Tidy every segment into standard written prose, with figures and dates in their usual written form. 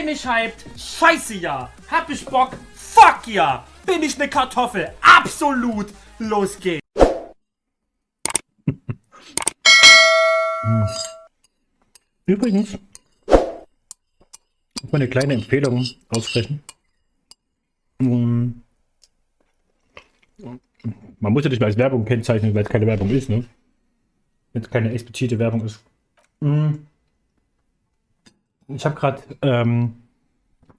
ich hyped? Scheiße ja. Hab ich Bock? Fuck ja. Bin ich ne Kartoffel? Absolut. Los geht's. Übrigens, ich mal eine kleine Empfehlung aussprechen. Man muss ja nicht mal als Werbung kennzeichnen, weil es keine Werbung ist, ne? Wenn es keine explizite Werbung ist. Ich habe gerade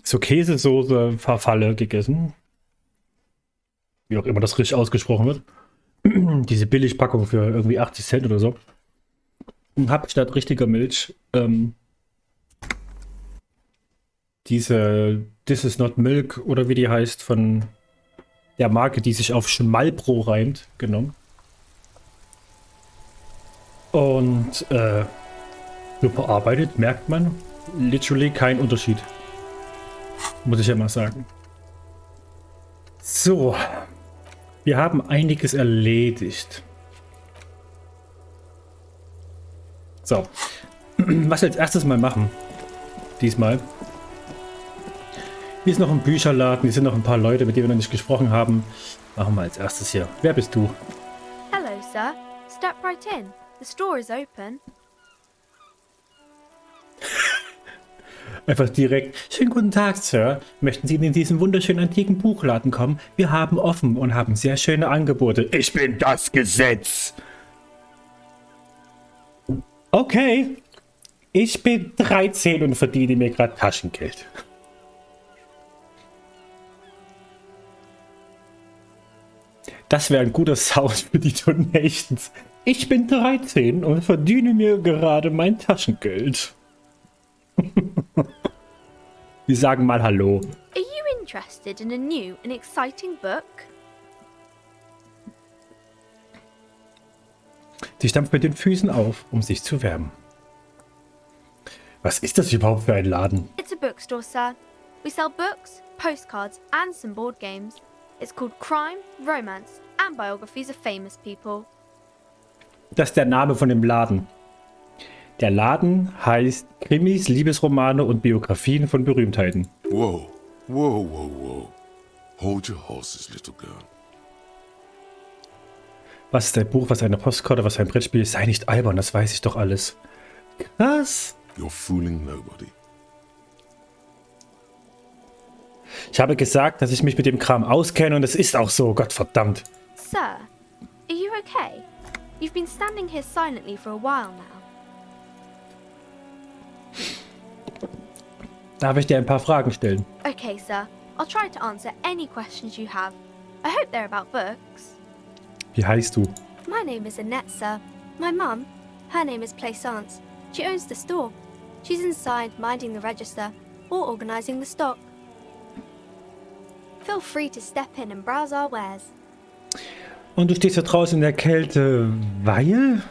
so Käsesoße-Verfalle gegessen. Wie auch immer das richtig ausgesprochen wird. Diese Billigpackung für irgendwie 80 Cent oder so. Und habe statt richtiger Milch diese This is not Milk oder wie die heißt von der Marke, die sich auf Schmalbro reimt, genommen. Und so verarbeitet merkt man literally keinen Unterschied. Muss ich ja mal sagen. So. Wir haben einiges erledigt. So. Was wir als erstes mal machen. Diesmal. Hier ist noch ein Bücherladen. Hier sind noch ein paar Leute, mit denen wir noch nicht gesprochen haben. Machen wir als erstes hier. Wer bist du? Hello, sir. Step right in. The store is open. Einfach direkt. Schönen guten Tag, Sir. Möchten Sie in diesen wunderschönen antiken Buchladen kommen? Wir haben offen und haben sehr schöne Angebote. Ich bin das Gesetz. Okay. Ich bin 13 und verdiene mir gerade Taschengeld. Das wäre ein guter Sound für die Donations. Ich bin 13 und verdiene mir gerade mein Taschengeld. Wir sagen mal Hallo. Are you interested in a new and exciting book? Sie stampft mit den Füßen auf, um sich zu wärmen. Was ist das überhaupt für ein Laden? It's a bookstore, sir. We sell books, postcards, and some board games. It's called Crime, Romance, and Biographies of Famous People. Das ist der Name von dem Laden. Der Laden heißt Krimis, Liebesromane und Biografien von Berühmtheiten. Whoa, whoa, whoa, whoa. Hold your horses, little girl. Was ist ein Buch, was eine Postkarte, was ein Brettspiel ist? Sei nicht albern, das weiß ich doch alles. Krass. You're fooling nobody. Ich habe gesagt, dass ich mich mit dem Kram auskenne und es ist auch so, Gottverdammt. Sir, are you okay? You've been standing here silently for a while now. Darf ich dir ein paar Fragen stellen? Okay, sir. I'll try to answer any questions you have. I hope they're about books. Wie heißt du? My name is Annette, sir. My mum, her name is Plaisance. She owns the store. She's inside minding the register or organising the stock. Feel free to step in and browse our wares. Und du stehst da draußen in der Kälte, weil?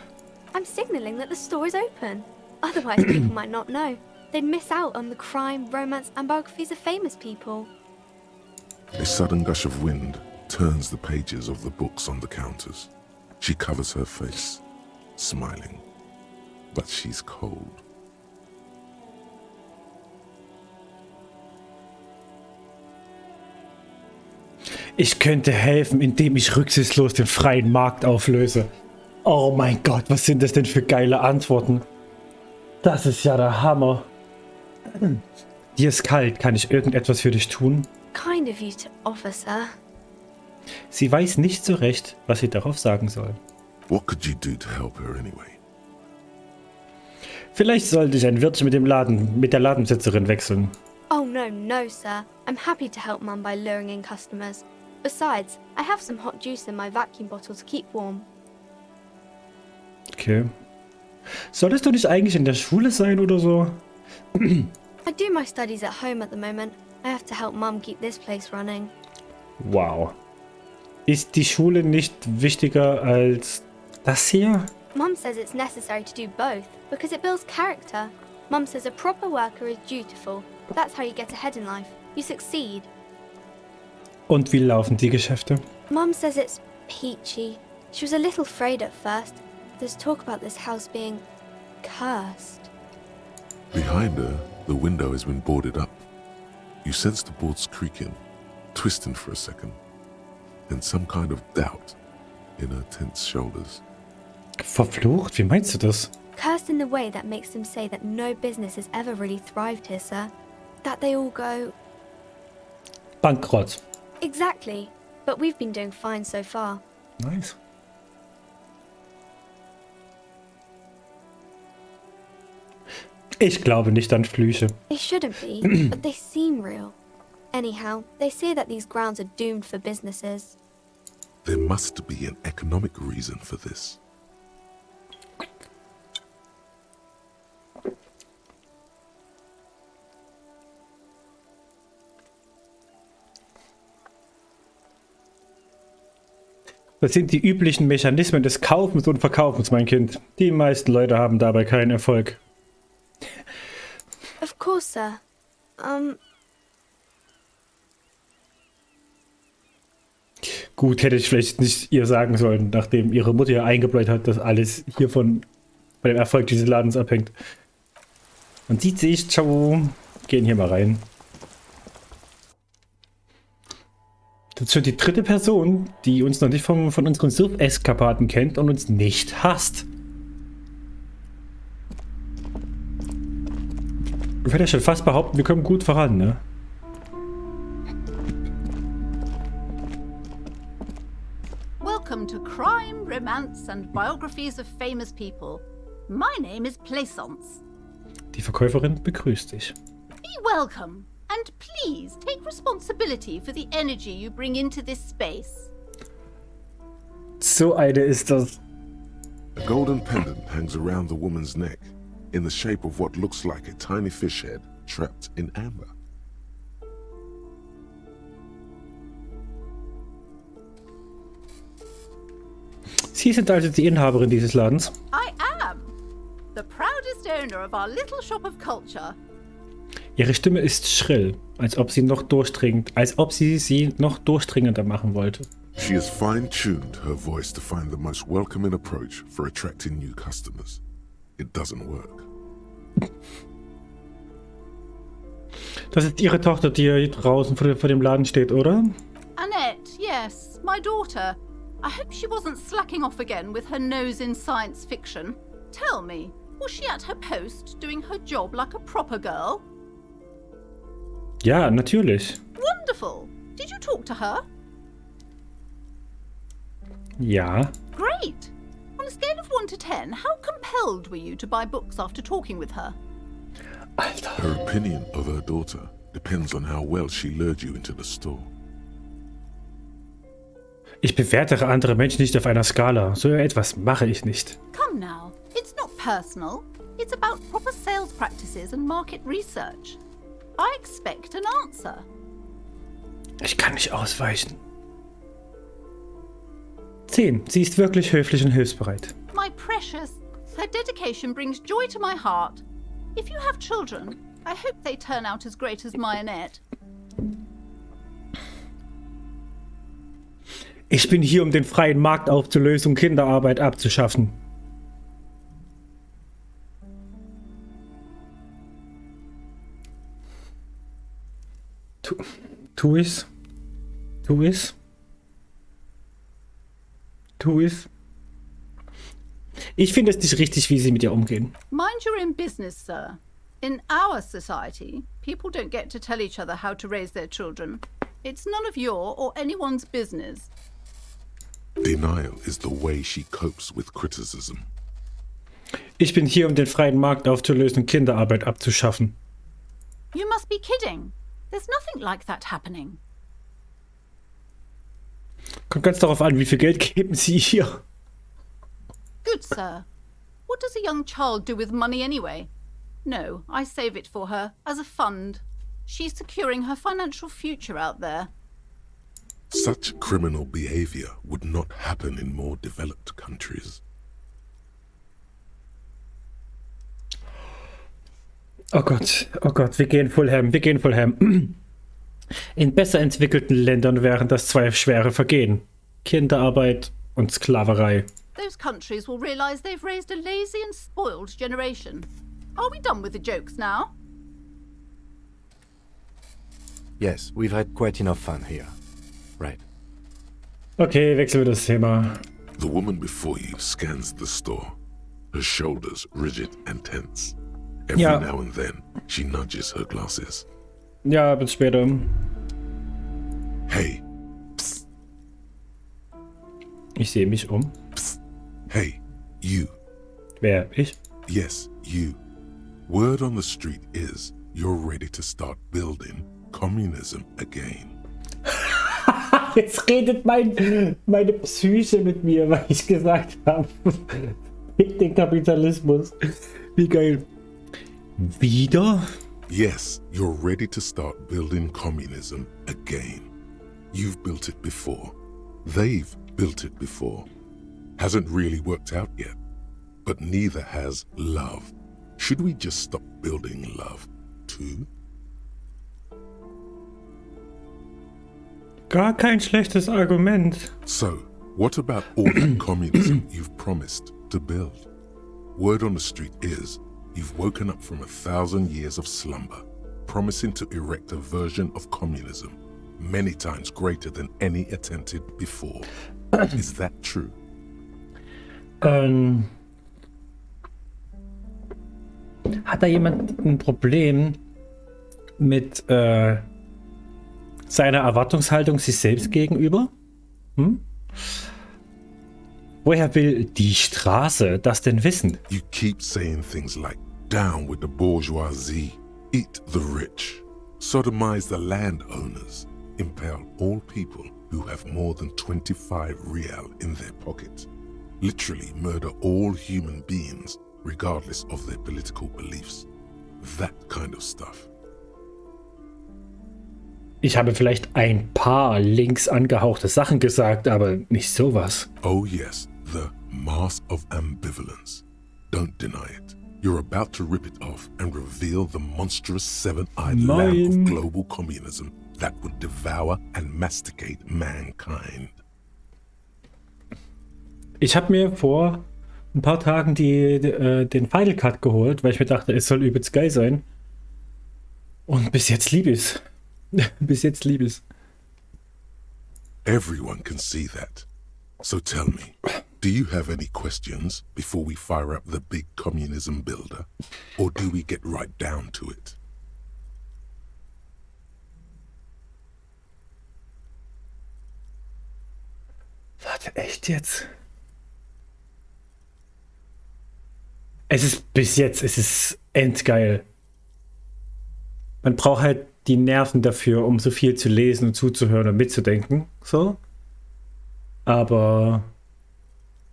I'm signalling that the store is open. Otherwise, people might not know. They'd miss out on the crime, romance, and biographies of famous people. A sudden gush of wind turns the pages of the books on the counters. She covers her face, smiling. But she's cold. Ich könnte helfen, indem ich rücksichtslos den freien Markt auflöse. Oh mein Gott, was sind das denn für geile Antworten? Das ist ja der Hammer. Dir ist kalt, kann ich irgendetwas für dich tun? Kind of you to offer, sir. Sie weiß nicht so recht, was sie darauf sagen soll. What could you do to help her anyway? Vielleicht sollte ich ein Wörtchen mit der Ladenbesitzerin wechseln. Oh no, sir. I'm happy to help Mum by luring in customers. Besides, I have some hot juice in my vacuum bottle to keep warm. Okay. Solltest du nicht eigentlich in der Schule sein oder so? I do my studies at home at the moment. I have to help Mum keep this place running. Wow. Ist die Schule nicht wichtiger als das hier? Mum says it's necessary to do both because it builds character. Mum says a proper worker is dutiful. That's how you get ahead in life. You succeed. Und wie laufen die Geschäfte? Mum says it's peachy. She was a little afraid at first. There's talk about this house being cursed. Behind her, the window has been boarded up. You sense the boards creaking, twisting for a second, and some kind of doubt in her tense shoulders. Verflucht? Wie meinst du das? Cursed in the way that makes them say that no business has ever really thrived here, sir. That they all go... Bankrott. Exactly. But we've been doing fine so far. Nice. Ich glaube nicht an Flüche. They shouldn't be, but they seem real. Anyhow, they say that these grounds are doomed for businesses. There must be an economic reason for this. Das sind die üblichen Mechanismen des Kaufens und Verkaufens, mein Kind. Die meisten Leute haben dabei keinen Erfolg. Of course, sir. Gut, hätte ich vielleicht nicht ihr sagen sollen, nachdem ihre Mutter ihr eingebläut hat, dass alles hiervon bei dem Erfolg dieses Ladens abhängt. Man sieht sich, ciao. Gehen hier mal rein. Das ist schon die dritte Person, die uns noch nicht von unseren Surf-Eskapaden kennt und uns nicht hasst. Ich würde ja schon fast behaupten, wir kommen gut voran, ne? Welcome to Crime, Romance and Biographies of Famous People. My name is Plaisance. Die Verkäuferin begrüßt dich. Be welcome, and please take responsibility for the energy you bring into this space. So eine ist das. A golden pendant hangs around the woman's neck, in the shape of what looks like a tiny fish head trapped in amber. Sie sind also die Inhaberin dieses Ladens. I am the proudest owner of our little shop of culture. Ihre Stimme ist schrill, als ob sie sie noch durchdringender machen wollte. She has fine-tuned her voice to find the most welcoming approach for attracting new customers. It doesn't work. Das ist ihre Tochter, die hier draußen vor dem Laden steht, oder? Annette, yes, my daughter. I hope she wasn't slacking off again with her nose in science fiction. Tell me, was she at her post doing her job like a proper girl? Ja, natürlich. Wonderful. Did you talk to her? Ja. Great. On a scale of 1 to 10, how compelled were you to buy books after talking with her? Alter. Her opinion of her daughter depends on how well she lured you into the store. Ich bewertere andere Menschen nicht auf einer Skala. So etwas mache ich nicht. Come now. It's not personal. It's about proper sales practices and market research. I expect an answer. Ich kann nicht ausweichen. 10. Sie ist wirklich höflich und hilfsbereit. My precious, her dedication brings joy to my heart. If you have children, I hope they turn out as great as my Annette. Ich bin hier, um den freien Markt aufzulösen und Kinderarbeit abzuschaffen. Tu es. Tu es. Tu es. Ich finde es nicht richtig, wie sie mit ihr umgehen. Mind your own business, sir. In our society, people don't get to tell each other how to raise their children. It's none of your or anyone's business. Denial is the way she copes with criticism. Ich bin hier, um den freien Markt aufzulösen und Kinderarbeit abzuschaffen. You must be kidding. There's nothing like that happening. Kommt ganz darauf an, wie viel Geld geben Sie hier. Good, sir. What does a young child do with money anyway? No, I save it for her, as a fund. She's securing her financial future out there. Such criminal behavior would not happen in more developed countries. Oh Gott, wir gehen Fulham. In besser entwickelten Ländern wären das zwei schwere Vergehen. Kinderarbeit und Sklaverei. Those countries will realize they've raised a lazy and spoiled generation. Are we done with the jokes now? Yes, we've had quite enough fun here. Right. Okay, wechseln wir das Thema. The woman before you scans the store, her shoulders rigid and tense. Every Yeah. now and then, she nudges her glasses. Ja, bis später. Hey, Ich sehe mich um. hey, you. Wer? Ich? Yes, you. Word on the street is you're ready to start building communism again. Jetzt redet meine Psyche mit mir, weil ich gesagt habe, fick den Kapitalismus. Wie geil. Wieder? Yes, you're ready to start building communism again. You've built it before. They've built it before. Hasn't really worked out yet. But neither has love. Should we just stop building love too? Gar kein schlechtes Argument. So, what about all that communism you've promised to build? Word on the street is you've woken up from 1,000 years of slumber, promising to erect a version of communism many times greater than any attempted before. Is that true? Hat da jemand ein Problem mit seiner Erwartungshaltung sich selbst gegenüber? Woher will die Straße das denn wissen? You keep saying things like, down with the bourgeoisie, eat the rich, sodomize the landowners, impale all people who have more than 25 real in their pocket, literally murder all human beings regardless of their political beliefs. That kind of stuff. Ich habe vielleicht ein paar links angehauchte Sachen gesagt, aber nicht sowas. Oh yes, the mask of ambivalence. Don't deny it. You're about to rip it off and reveal the monstrous seven-eyed lamb of global communism that would devour and masticate mankind. Ich habe mir vor ein paar Tagen den Final Cut geholt, weil ich mir dachte, es soll übelst geil sein. Und bis jetzt liebe ich es. Bis jetzt liebe ich es. Everyone can see that. So tell me, do you have any questions before we fire up the big communism builder? Or do we get right down to it? Warte, echt jetzt? Es ist bis jetzt, es ist endgeil. Man braucht halt die Nerven dafür, um so viel zu lesen und zuzuhören und mitzudenken. So. Aber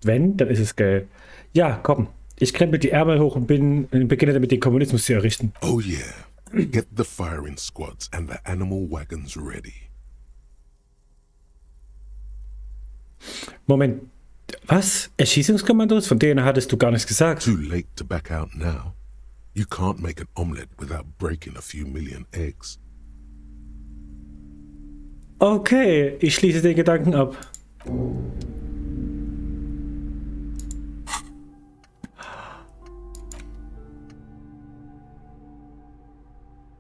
wenn, dann ist es geil. Ja, komm. Ich krempel die Ärmel hoch und beginne damit, den Kommunismus zu errichten. Oh yeah. Get the firing squads and the animal wagons ready. Moment. Was? Erschießungskommandos? Von denen hattest du gar nichts gesagt. Too late to back out now. You can't make an omelette without breaking a few million eggs. Okay, ich schließe den Gedanken ab.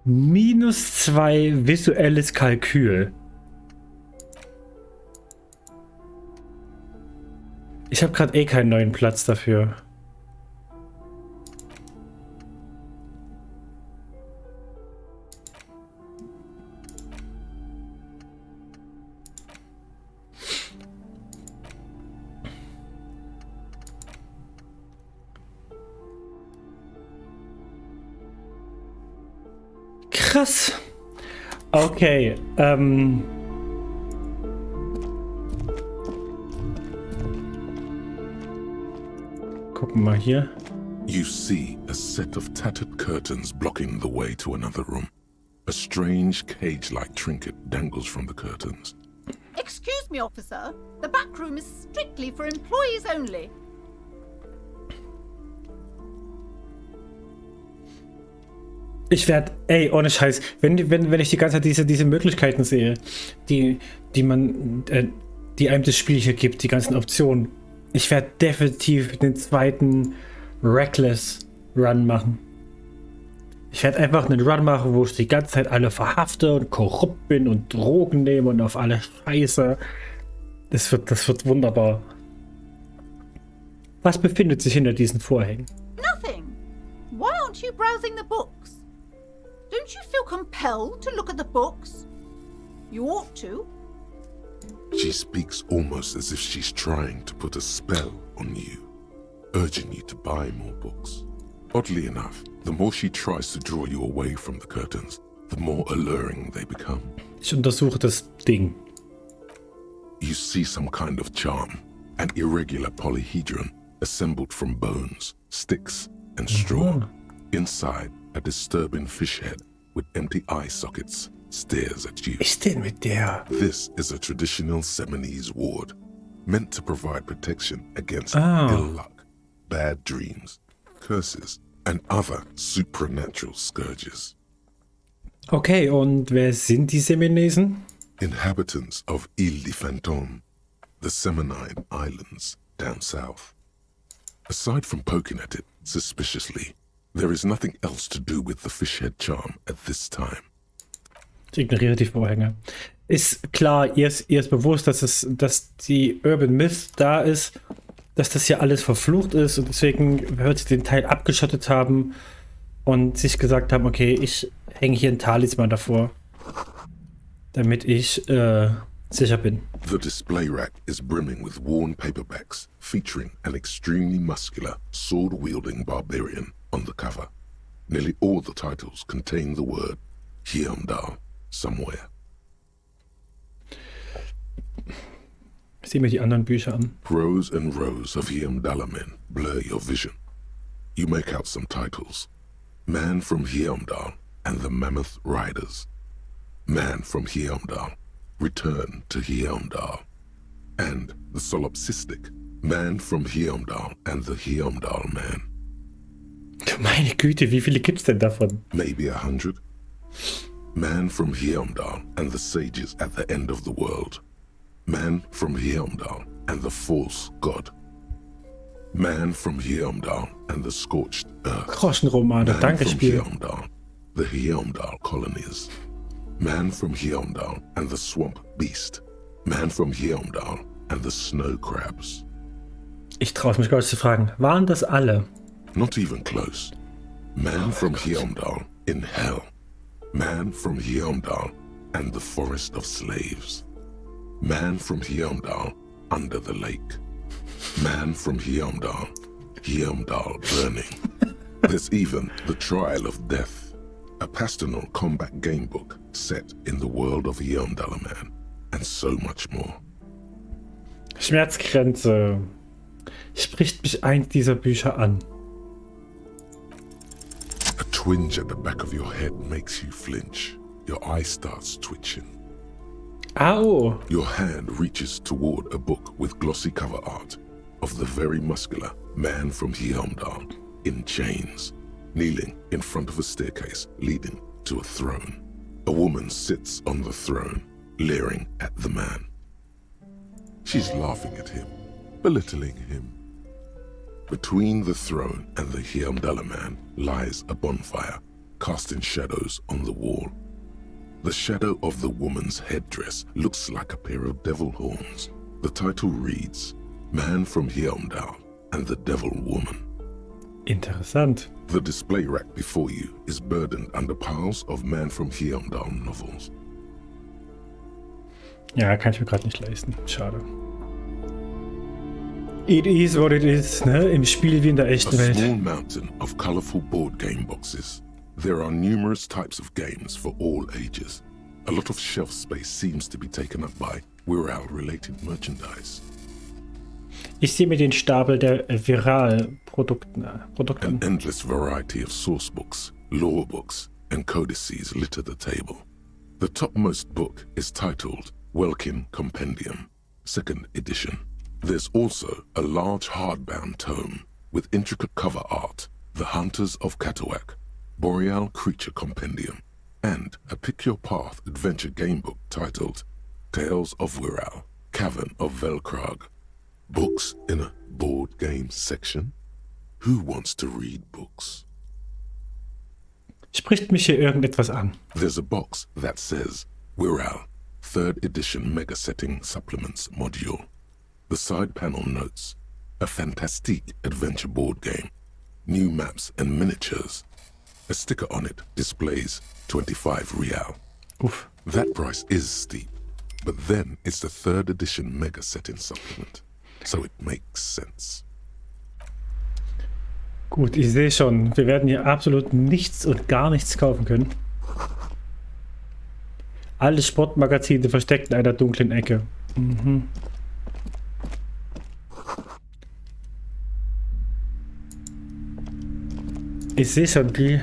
-2 visuelles Kalkül. Ich habe gerade keinen neuen Platz dafür. Krass. Okay, gucken wir mal hier. You see a set of tattered curtains blocking the way to another room. A strange cage-like trinket dangles from the curtains. Excuse me, officer. The back room is strictly for employees only. Ich werde, ohne Scheiß, wenn ich die ganze Zeit diese Möglichkeiten sehe, die einem das Spiel hier gibt, die ganzen Optionen, ich werde definitiv den zweiten Reckless Run machen. Ich werde einfach einen Run machen, wo ich die ganze Zeit alle verhafte und korrupt bin und Drogen nehme und auf alle Scheiße. Das wird wunderbar. Was befindet sich hinter diesen Vorhängen? Nothing. Why aren't you browsing the books? Don't you feel compelled to look at the books? You ought to. She speaks almost as if she's trying to put a spell on you, urging you to buy more books. Oddly enough, the more she tries to draw you away from the curtains, the more alluring they become. Ich untersuche das Ding. You see some kind of charm, an irregular polyhedron assembled from bones, sticks, and straw. Inside, a disturbing fish head with empty eye sockets stares at you. Was ist denn mit der? This is a traditional Seminese ward, meant to provide protection against ill luck, bad dreams, curses, and other supernatural scourges. Okay, und wer sind die Seminesen? Inhabitants of Ile de Fantôme, the Seminine Islands down south. Aside from poking at it suspiciously, there is nothing else to do with the fishhead charm at this time. Ich ignoriere die Vorhänge. Ist klar, ihr ist bewusst, dass die Urban Myth da ist, dass das hier alles verflucht ist und deswegen wird sie den Teil abgeschottet haben und sich gesagt haben, okay, ich hänge hier ein Talisman davor, damit ich sicher bin. The display rack is brimming with worn paperbacks featuring an extremely muscular, sword-wielding barbarian on the cover. Nearly all the titles contain the word Hyamdal somewhere. Sieh mir die anderen Bücher an. Rows and rows of Hyamdala men blur your vision. You make out some titles. Man from Hyamdal and the Mammoth Riders. Man from Hyamdal, Return to Hyamdal. And the solipsistic Man from Hyamdal and the Hyamdal Man. Meine Güte, wie viele gibt's denn davon? Maybe 100. Man from Hyamdal and the sages at the end of the world. Man from Hyamdal and the false god. Man from Hyamdal and the scorched earth. Groschenromane, Man danke from Spiel. Hyamdal, the Hyamdal colonies. Man from Hyamdal and the swamp beast. Man from Hyamdal and the snow crabs. Ich traue mich gar nicht zu fragen, waren das alle? Not even close. Man from Hyamdal in hell. Man from Hyamdal and the forest of slaves. Man from Hyamdal under the lake. Man from Hyamdal, Hyamdal burning. There's even the Trial of Death, a pastoral combat game book set in the world of Hyamdala Man, and so much more. Schmerzgrenze. Spricht mich eins dieser Bücher an? A twinge at the back of your head makes you flinch. Your eye starts twitching. Au! Your hand reaches toward a book with glossy cover art of the very muscular Man from Hyamdal in chains, kneeling in front of a staircase leading to a throne. A woman sits on the throne, leering at the man. She's laughing at him, belittling him. Between the throne and the Hyamdala Man lies a bonfire, casting shadows on the wall. The shadow of the woman's headdress looks like a pair of devil horns. The title reads, Man from Hyamdal and the Devil Woman. Interessant. The display rack before you is burdened under piles of Man from Hyamdal novels. Ja, kann ich mir gerade nicht leisten. Schade. It is what it is, ne? Im Spiel wie in der A echten Welt. small mountain of colorful board game boxes. There are numerous types of games for all ages. A lot of shelf space seems to be taken up by Viral-related merchandise. Ich sehe mir den Stapel der Viral-Produkten An endless variety of source books, lore books, and codices litter the table. The topmost book is titled Welkin Compendium, 2nd edition. There's also a large hardbound tome with intricate cover art, The Hunters of Katawak, Boreal Creature Compendium, and a Pick Your Path adventure game book titled Tales of Viral, Cavern of Velkrag. Books in a board game section? Who wants to read books? Spricht mich hier irgendetwas an? There's a box that says Wirral, 3rd edition Mega Setting Supplements Module. The side panel notes, a fantastique adventure board game, new maps and miniatures. A sticker on it displays 25 Rial. Uff. That price is steep, but then it's the 3rd edition Mega Setting Supplement, so it makes sense. Gut, ich sehe schon, wir werden hier absolut nichts und gar nichts kaufen können. Alle Sportmagazine versteckt in einer dunklen Ecke. Mhm. Ich sehe schon, die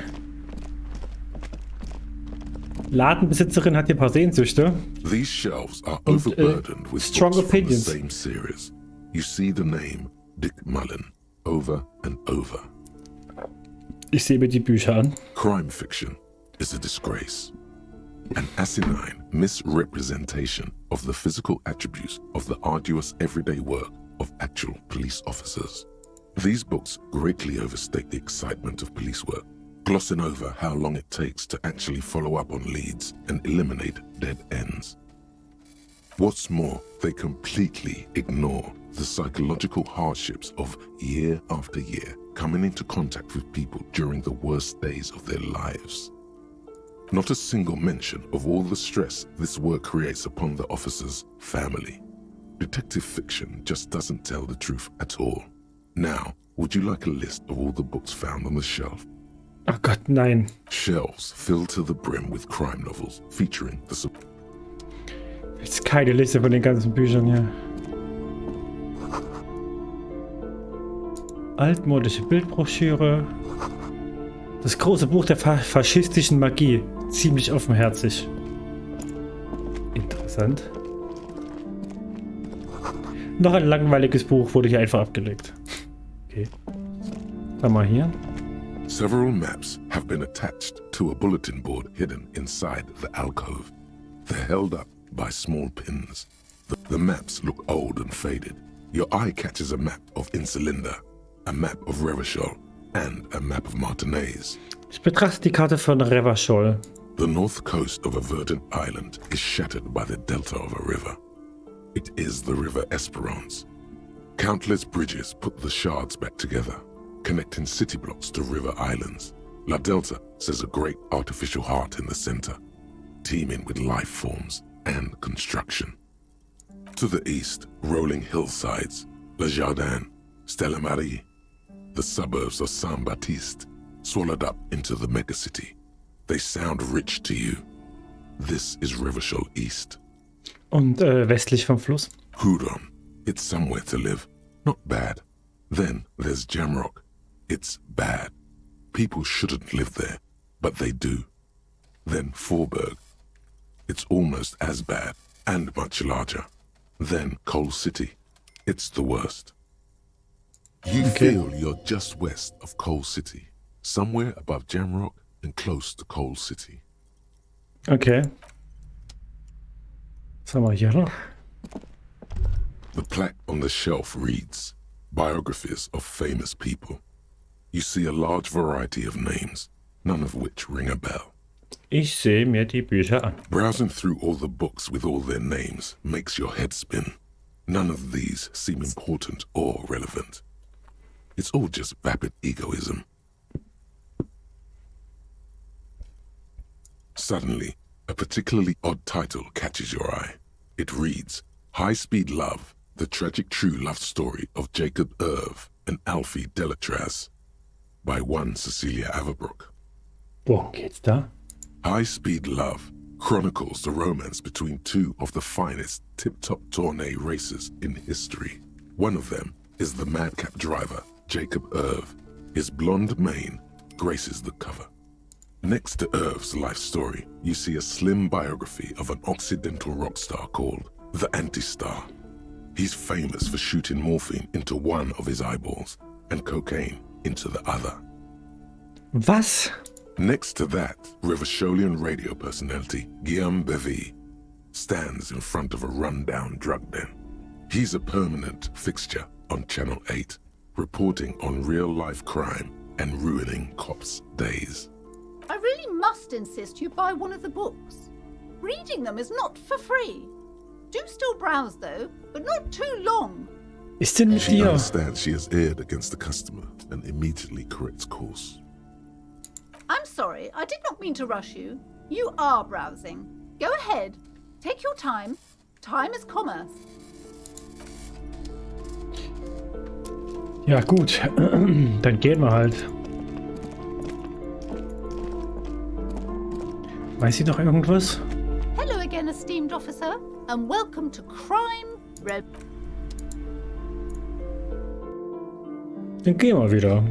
Ladenbesitzerin hat hier ein paar Sehnsüchte. These shelves are overburdened with strong books from the opinions. same series. You see the name Dick Mullen over and over. Ich sehe mir die Bücher an. Crime fiction is a disgrace. An asinine misrepresentation of the physical attributes of the arduous everyday work of actual police officers. These books greatly overstate the excitement of police work, glossing over how long it takes to actually follow up on leads and eliminate dead ends. What's more, they completely ignore the psychological hardships of year after year coming into contact with people during the worst days of their lives. Not a single mention of all the stress this work creates upon the officer's family. Detective fiction just doesn't tell the truth at all. Now, would you like a list of all the books found on the shelf? Ach Gott, nein. Shelves filled to the brim with crime novels featuring the... Jetzt keine Liste von den ganzen Büchern hier. Altmodische Bildbroschüre. Das große Buch der faschistischen Magie. Ziemlich offenherzig. Interessant. Noch ein langweiliges Buch wurde hier einfach abgelegt. Okay. Schau mal hier. Several maps have been attached to a bulletin board hidden inside the alcove. They're held up by small pins. The maps look old and faded. Your eye catches a map of Insulinda, a map of Revachol, and a map of Martinez. Ich betrachte die Karte von Revachol. The north coast of a verdant island is shattered by the delta of a river. It is the River Esperance. Countless bridges put the shards back together, connecting city blocks to river islands. La Delta says a great artificial heart in the center, teeming with life forms and construction. To the east, rolling hillsides, Le Jardin, Stella Marie, the suburbs of Saint-Baptiste, swallowed up into the megacity. They sound rich to you. This is Revachol East. Und westlich vom Fluss. Hudon, it's somewhere to live. Not bad. Then there's Jamrock. It's bad. People shouldn't live there, but they do. Then Forburg. It's almost as bad, and much larger. Then Coal City. It's the worst. You feel you're just west of Coal City, somewhere above Jamrock and close to Coal City. Okay. Was haben wir hier noch? The plaque on the shelf reads, Biographies of Famous People. You see a large variety of names, none of which ring a bell. Ich sehe mir die Bücher an. Browsing through all the books with all their names makes your head spin. None of these seem important or relevant. It's all just vapid egoism. Suddenly, a particularly odd title catches your eye. It reads, High Speed Love, the tragic true love story of Jacob Irv and Alfie Delatraz, by one Cecilia Averbrook. Worum geht's da? High Speed Love chronicles the romance between two of the finest tip-top tournée racers in history. One of them is the madcap driver, Jacob Irv. His blonde mane graces the cover. Next to Irv's life story, you see a slim biography of an Occidental rock star called The Anti-Star. He's famous for shooting morphine into one of his eyeballs and cocaine into the other. Was? Next to that, Revacholian radio personality Guillaume Bevy stands in front of a run-down drug den. He's a permanent fixture on Channel 8, reporting on real-life crime and ruining cops' days. I really must insist you buy one of the books. Reading them is not for free. Do still browse though, but not too long. Ist denn mit She dir? understands she has erred against the customer and immediately corrects course. I'm sorry, I did not mean to rush you. You are browsing. Go ahead. Take your time. Time is commerce. Ja, gut. Dann gehen wir halt. Weiß sie noch irgendwas? Hello again, esteemed officer, and welcome to Crime Red. Dann gehen wir wieder.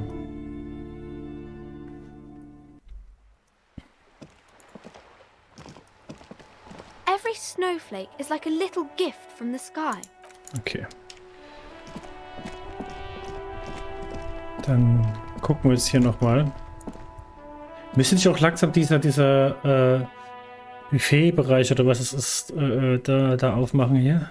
Every snowflake is like a little gift from the sky. Okay. Dann gucken wir jetzt hier nochmal. Müsste sich auch langsam dieser Buffetbereich oder was es ist, da aufmachen hier?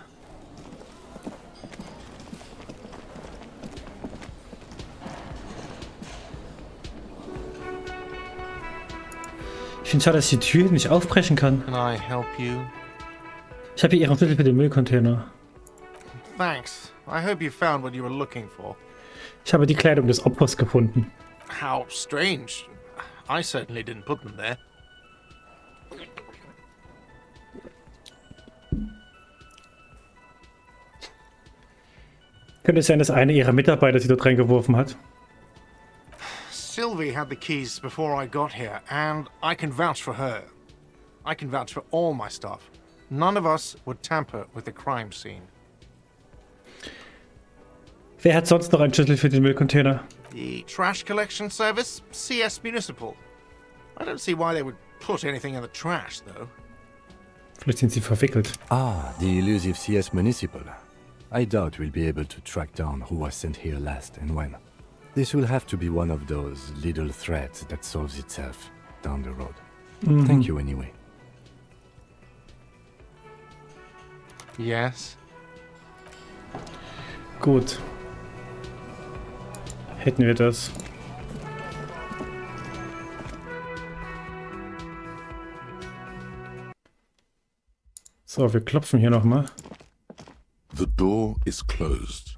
Ich finde schade, dass ich die Tür nicht aufbrechen kann. Can I help you? Ich habe hier Ihren Schlüssel für den Müllcontainer. Thanks. I hope you found what you were looking for. Ich habe die Kleidung des Opfers gefunden. How strange. I certainly didn't put them there. Könnte es sein, dass eine ihrer Mitarbeiter sie dort reingeworfen hat? Sylvie had the keys before I got here, and I can vouch for her. I can vouch for all my staff. None of us would tamper with the crime scene. Wer hat sonst noch einen Schlüssel für den Müllcontainer? The trash collection service, CS Municipal. I don't see why they would put anything in the trash, though. Vielleicht sind sie verwickelt. Ah, the elusive CS Municipal. I doubt we'll be able to track down who was sent here last and when. This will have to be one of those little threats that solves itself down the road. Thank you anyway. Yes? Gut. Hätten wir das. So, wir klopfen hier nochmal. The door is closed.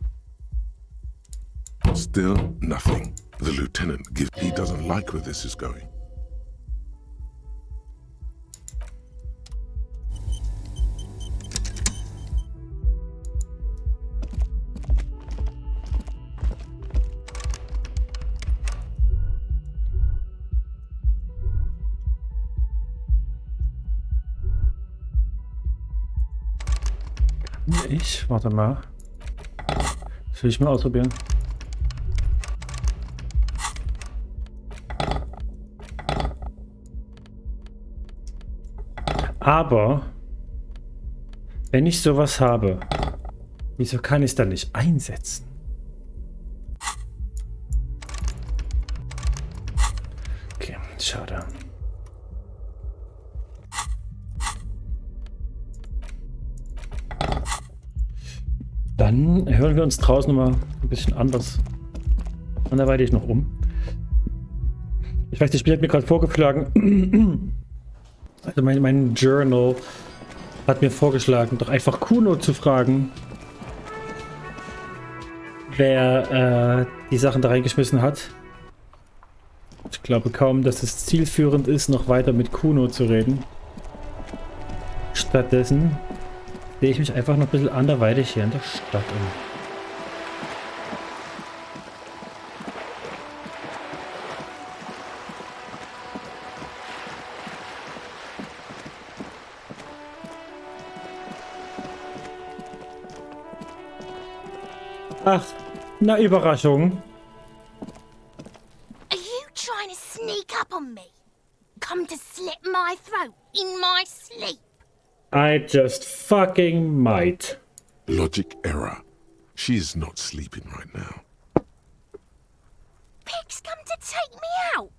Still nothing. The lieutenant gives. He doesn't like where this is going. Warte mal. Das will ich mal ausprobieren. Aber wenn ich sowas habe, wieso kann ich es dann nicht einsetzen? Okay, schade. Dann hören wir uns draußen mal ein bisschen anders anderweitig noch um. Ich weiß, das Spiel hat mir gerade vorgeschlagen, also mein Journal hat mir vorgeschlagen, doch einfach Kuno zu fragen, wer die Sachen da reingeschmissen hat. Ich glaube kaum, dass es zielführend ist, noch weiter mit Kuno zu reden. Stattdessen sehe ich mich einfach noch ein bisschen anderweitig hier in der Stadt um. Ach, na Überraschung. Are you trying to sneak up on me? Come to slit my throat in my sleep? I just fucking might. Logic error. She's not sleeping right now. Pig's come to take me out.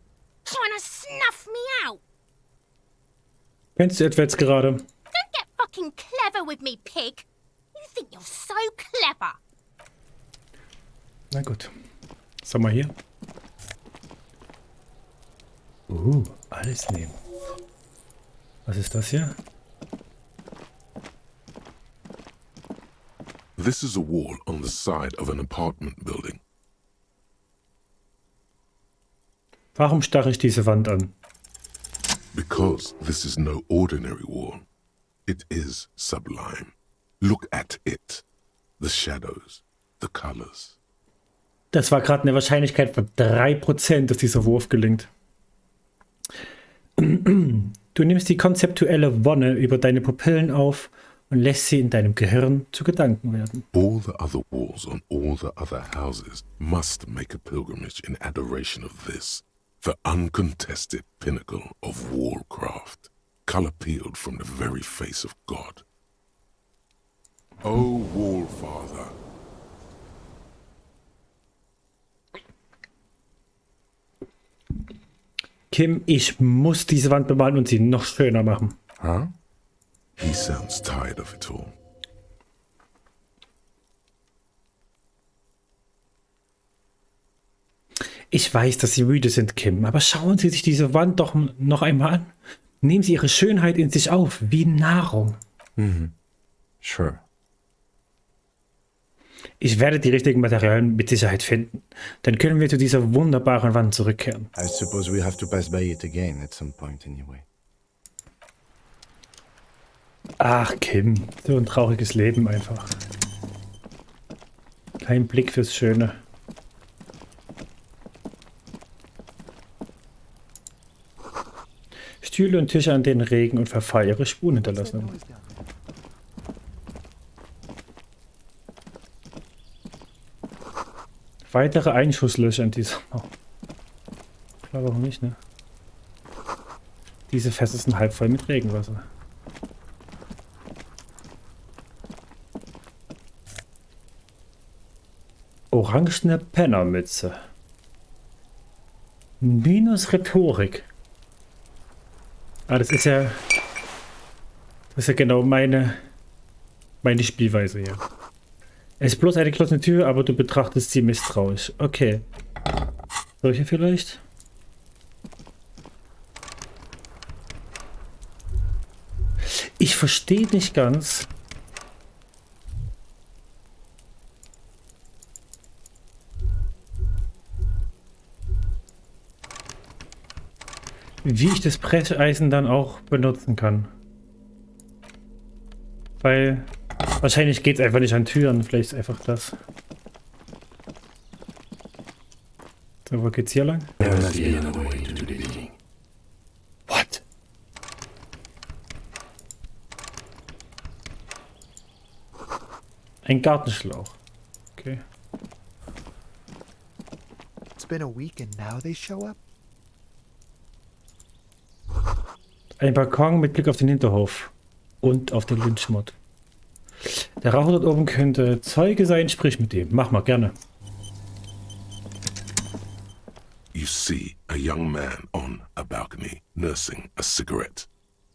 Trying to snuff me out. Kennst du etwa jetzt gerade? Don't get fucking clever with me, pig. You think you're so clever. Na gut. Was haben wir hier? Alles nehmen. Was ist das hier? This is a wall on the side of an apartment building. Warum starre ich diese Wand an? Because this is no ordinary wall. It is sublime. Look at it. The shadows, the colors. Das war gerade eine Wahrscheinlichkeit von 3%, dass dieser Wurf gelingt. Du nimmst die konzeptuelle Wonne über deine Pupillen auf und lässt sie in deinem Gehirn zu Gedanken werden. All the other walls on all the other houses must make a pilgrimage in adoration of this, the uncontested pinnacle of wallcraft, color peeled from the very face of God. O Wallfather. Kim, ich muss diese Wand bemalen und sie noch schöner machen. Huh? He sounds tired of it all. Ich weiß, dass Sie müde sind, Kim, aber schauen Sie sich diese Wand doch noch einmal an. Nehmen Sie Ihre Schönheit in sich auf, wie Nahrung. Sure. Ich werde die richtigen Materialien mit Sicherheit finden. Dann können wir zu dieser wunderbaren Wand zurückkehren. I suppose we have to pass by it again at some point anyway. Ach, Kim, so ein trauriges Leben einfach. Kein Blick fürs Schöne. Stühle und Tische an den Regen und Verfall ihre Spuren hinterlassen. Weitere Einschusslöcher in dieser... Oh. Klar, warum nicht, ne? Diese Fässer sind halb voll mit Regenwasser. Orangene Pennermütze. Minus Rhetorik. Ah, das ist ja genau meine Spielweise hier. Es ist bloß eine geschlossene Tür, aber du betrachtest sie misstrauisch. Okay. Solche vielleicht? Ich verstehe nicht ganz. Wie ich das Brecheisen dann auch benutzen kann. Weil wahrscheinlich geht es einfach nicht an Türen. Vielleicht ist einfach das. So, wo geht's hier lang? What? Ein Gartenschlauch. Okay. It's been a week and now they show up? Ein Balkon mit Blick auf den Hinterhof und auf den Lynchmod. Der Rauch dort oben könnte Zeuge sein, sprich mit ihm. Mach mal, gerne. You see a young man on a balcony nursing a cigarette.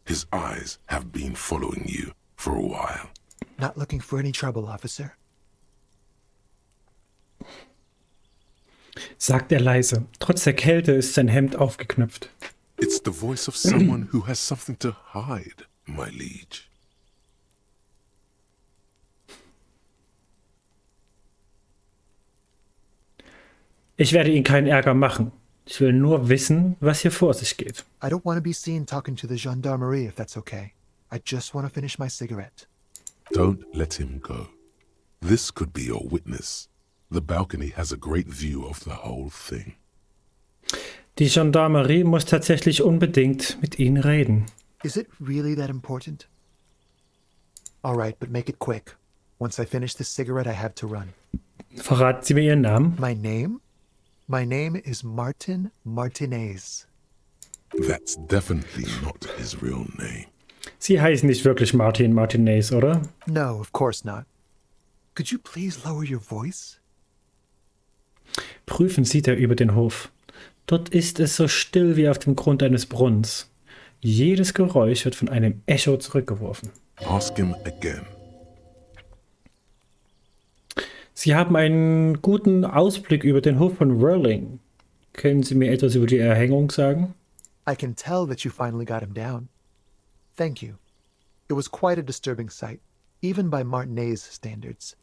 His eyes have been following you for a while. Not looking for any trouble, officer. Sagt er leise. Trotz der Kälte ist sein Hemd aufgeknöpft. It's the voice of someone who has something to hide, my liege. Ich werde ihn keinen Ärger machen. Ich will nur wissen, was hier vor sich geht. I don't want to be seen talking to the gendarmerie if that's okay. I just want to finish my cigarette. Don't let him go. This could be your witness. The balcony has a great view of the whole thing. Die Gendarmerie muss tatsächlich unbedingt mit Ihnen reden. Is it really that important? All right, but make it quick. Once I finish this cigarette, I have to run. Verraten Sie mir Ihren Namen? My name? My name is Martin Martinez. That's definitely not his real name. Sie heißen nicht wirklich Martin Martinez, oder? No, of course not. Could you please lower your voice? Prüfen sieht er über den Hof. Dort ist es so still wie auf dem Grund eines Brunnens. Jedes Geräusch wird von einem Echo zurückgeworfen. Ask him again. Sie haben einen guten Ausblick über den Hof von Whirling. Können Sie mir etwas über die Erhängung sagen? I can tell that you finally got him down. Thank you. It was quite a disturbing sight, even by Martinet's standards.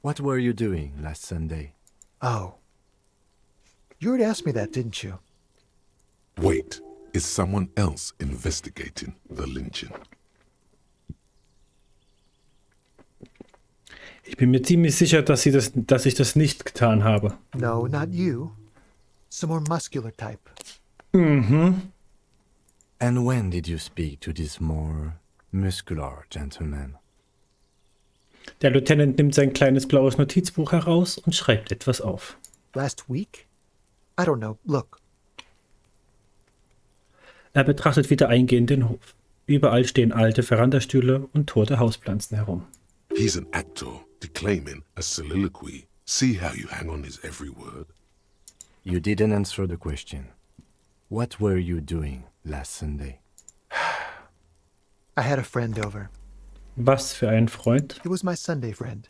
What were you doing last Sunday? Oh. You already asked me that, didn't you? Wait, is someone else investigating the lynching? Ich bin mir ziemlich sicher, dass ich das nicht getan habe. No, not you. Some more muscular type. Mhm. And when did you speak to this more muscular gentleman? Der Lieutenant nimmt sein kleines blaues Notizbuch heraus und schreibt etwas auf. Last week? I don't know. Look. Er betrachtet wieder eingehend den Hof. Überall stehen alte Verandastühle und tote Hauspflanzen herum. He's an actor declaiming a soliloquy. See how you hang on his every word? You didn't answer the question. What were you doing last Sunday? I had a friend over. Was für ein Freund. He was my Sunday friend.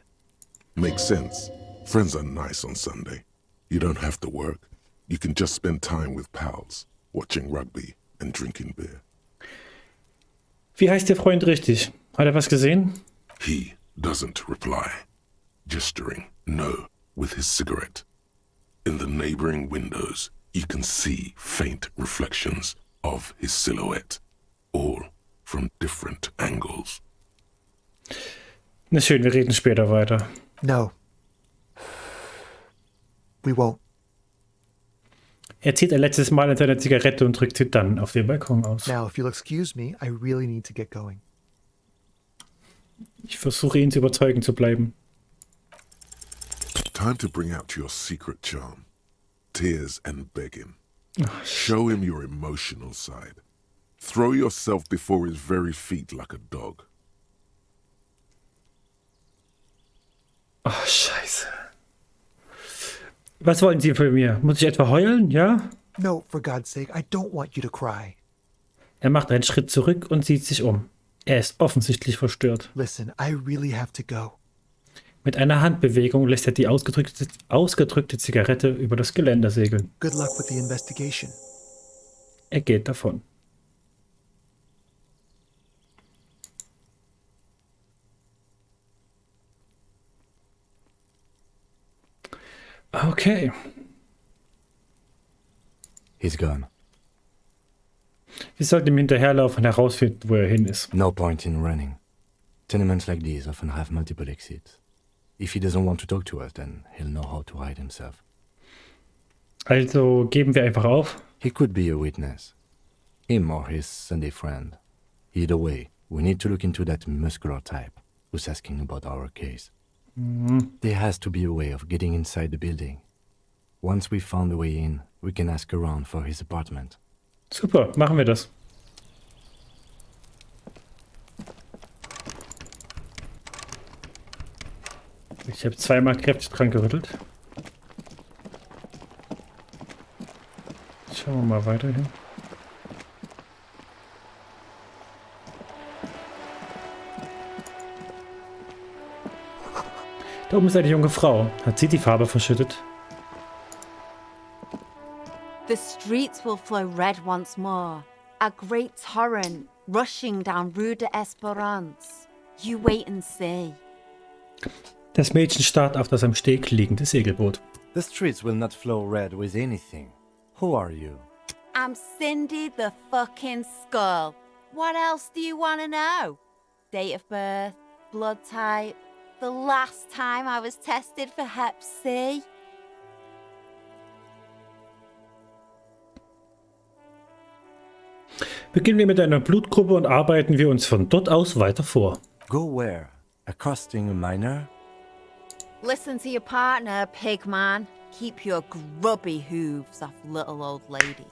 Makes sense. Friends are nice on Sunday. You don't have to work. You can just spend time with pals, watching rugby and drinking beer. Wie heißt Ihr Freund richtig? Hat er was gesehen? He doesn't reply, gesturing no with his cigarette. In the neighboring windows, you can see faint reflections of his silhouette, all from different angles. Na schön, wir reden später weiter. No. We won't. Er zieht ein letztes Mal an seiner Zigarette und drückt sie dann auf den Balkon aus. Now, if you'll excuse me, I really need to get going. Ich versuche ihn zu überzeugen zu bleiben. Time to bring out your secret charm. Tears and begging. Show him your emotional side. Throw yourself before his very feet like a dog. Oh, scheiße. Was wollen Sie von mir? Muss ich etwa heulen, ja? No, for God's sake, I don't want you to cry. Er macht einen Schritt zurück und sieht sich um. Er ist offensichtlich verstört. Listen, I really have to go. Mit einer Handbewegung lässt er die ausgedrückte Zigarette über das Geländer segeln. Good luck with the investigation. Er geht davon. Okay. He's gone. Wir sollten ihm hinterherlaufen und herausfinden, wo er hin ist. No point in running. Tenements like these often have multiple exits. If he doesn't want to talk to us, then he'll know how to hide himself. Also geben wir einfach auf. He could be a witness. Him or his Sunday friend. Either way, we need to look into that muscular type who's asking about our case. There has to be a way of getting inside the building. Once we've found a way in, we can ask around for his apartment. Super, machen wir das. Ich habe zweimal kräftig dran gerüttelt. Schauen wir mal weiter hin. Da oben ist eine junge Frau. Hat sie die Farbe verschüttet? The streets will flow red once more. A great torrent rushing down Rue de Esperance. You wait and see. Das Mädchen starrt auf das am Steg liegende Segelboot. The streets will not flow red with anything. Who are you? I'm Cindy the fucking Skull. What else do you want to know? Date of birth, blood type, the last time I was tested for Hep C. Beginnen wir mit einer Blutgruppe und arbeiten wir uns von dort aus weiter vor. Go where? Accosting a minor? Listen to your partner, pigman. Keep your grubby hooves off little old ladies.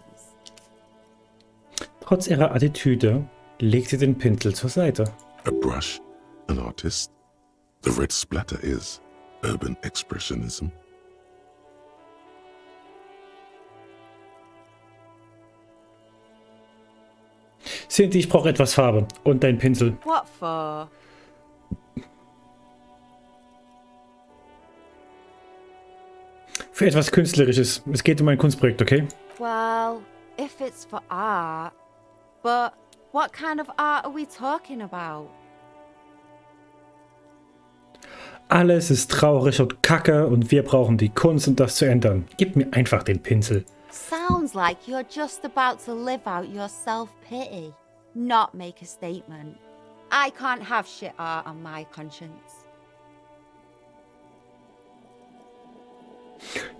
Trotz ihrer Attitüde legt sie den Pinsel zur Seite. A brush, an artist. The red splatter is urban expressionism. Cindy, ich brauche etwas Farbe und dein Pinsel. What for? Für etwas Künstlerisches. Es geht um ein Kunstprojekt, okay? Well, if it's for art. But What kind of art are we talking about? Alles ist traurig und kacke und wir brauchen die Kunst, um das zu ändern. Gib mir einfach den Pinsel. Sounds like you're just about to live out your self-pity, not make a statement. I can't have shit art on my conscience.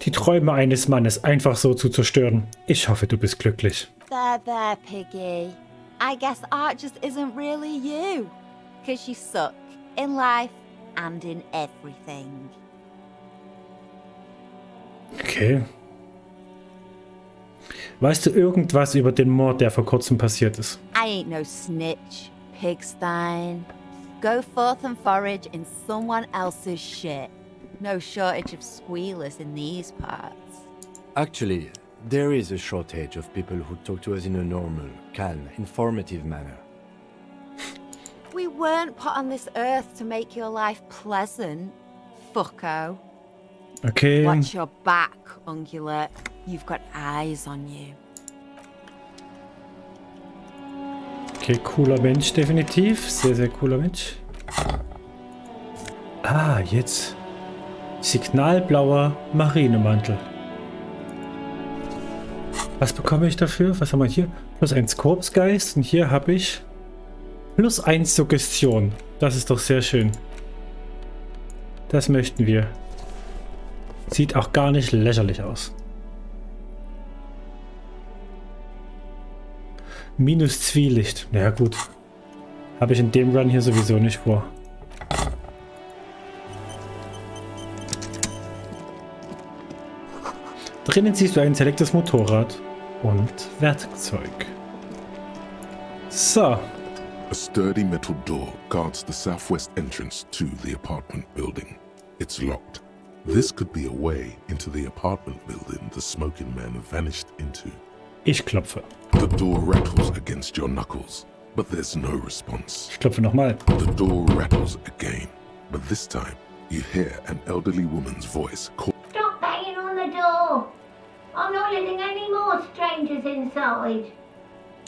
Die Träume eines Mannes einfach so zu zerstören. Ich hoffe, du bist glücklich. There, Piggy. I guess art just isn't really you. 'Cause you suck in life and in everything. Okay. Weißt du irgendwas über den Mord, der vor kurzem passiert ist? I ain't no snitch, Pigstein. Go forth and forage in someone else's shit. No shortage of squealers in these parts. Actually, there is a shortage of people who talk to us in a normal, calm, informative manner. We weren't put on this earth to make your life pleasant, fucko. Okay. Watch your back, ungulate. You've got eyes on you. Okay, cooler Mensch, definitiv. Sehr, sehr cooler Mensch. Ah, jetzt. Signalblauer Marinemantel. Was bekomme ich dafür? Was haben wir hier? +1 Korpsgeist und hier habe ich +1 Suggestion. Das ist doch sehr schön. Das möchten wir. Sieht auch gar nicht lächerlich aus. Minus Zwielicht. Ja gut. Habe ich in dem Run hier sowieso nicht vor. Drinnen siehst du ein selektes Motorrad und Werkzeug. So. A sturdy metal door guards the southwest entrance to the apartment building. It's locked. This could be a way into the apartment building the smoking man vanished into. Ich klopfe. The door rattles against your knuckles, but there's no response. Ich klopfe nochmal. The door rattles again, but this time you hear an elderly woman's voice call. Stop banging on the door. I'm not letting any more strangers inside.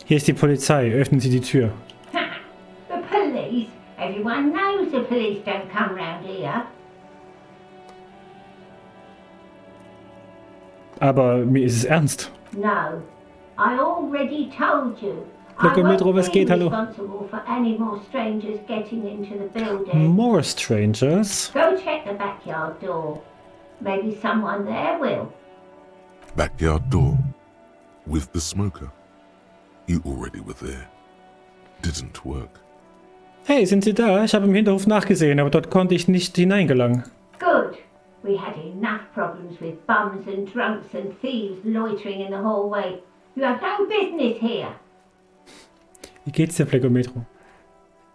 Hier ist die Polizei. Öffnen Sie die Tür. The police? Everyone knows the police don't come round here. Aber mir ist es ernst. No, I already told you. Lecker Metro, was geht, hallo? Responsible for any more strangers getting into the building. More strangers. Go check the backyard door. Maybe someone there will. Backyard door with the smoker. You already were there. Didn't work. Hey, sind Sie da? Ich habe im Hinterhof nachgesehen, aber dort konnte ich nicht hineingelangen. Good. We had enough problems with bums and drunks and thieves loitering in the hallway. You have no business here. Wie geht's dir, Fleckometro?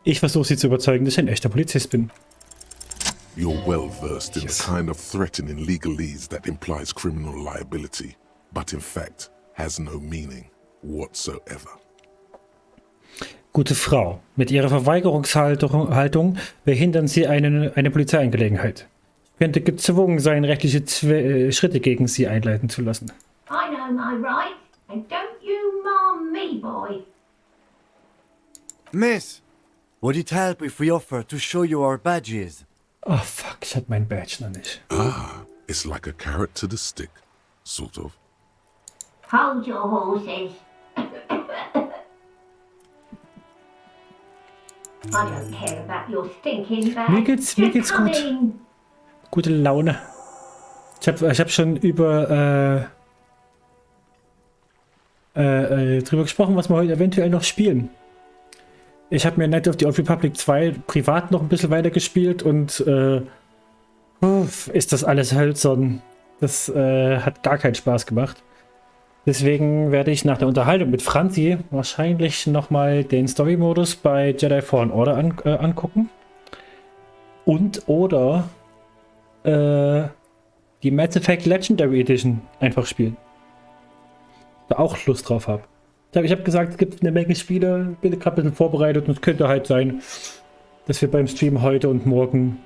Ich versuche Sie zu überzeugen, dass ich ein echter Polizist bin. You're well versed in the kind of threatening legalese that implies criminal liability, but in fact has no meaning whatsoever. Gute Frau, mit Ihrer Verweigerungshaltung behindern Sie eine Polizeiangelegenheit. Ich könnte gezwungen sein, rechtliche Schritte gegen Sie einleiten zu lassen. I know my rights, and don't you mom me, boy. Miss, would it help if we offer to show you our badges? Oh fuck, ich hab mein Badge noch nicht. Ah, it's like a carrot to the stick, sort of. Hold your horses. I don't care about your stinking bag. Mir geht's Come gut. in. Gute Laune. Ich hab schon über drüber gesprochen, was wir heute eventuell noch spielen. Ich habe mir Night of the Old Republic 2 privat noch ein bisschen weiter gespielt und ist das alles hölzern. Das hat gar keinen Spaß gemacht. Deswegen werde ich nach der Unterhaltung mit Franzi wahrscheinlich nochmal den Story-Modus bei Jedi Fallen Order angucken. Und oder die Mass Effect Legendary Edition einfach spielen. Da auch Lust drauf habe. Ich habe gesagt, es gibt eine Menge Spiele, bin gerade ein bisschen vorbereitet und es könnte halt sein, dass wir beim Stream heute und morgen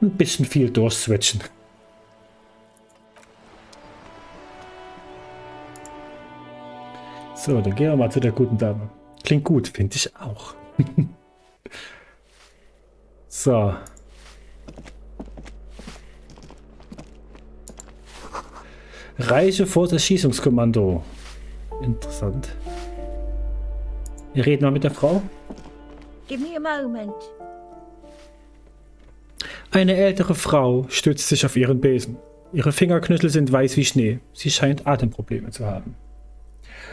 ein bisschen viel durchswitchen. So, dann gehen wir mal zu der guten Dame. Klingt gut, finde ich auch. So. Reiche vor das Schießungskommando. Interessant. Wir reden mal mit der Frau. Give me a moment. Eine ältere Frau stützt sich auf ihren Besen. Ihre Fingerknöchel sind weiß wie Schnee. Sie scheint Atemprobleme zu haben.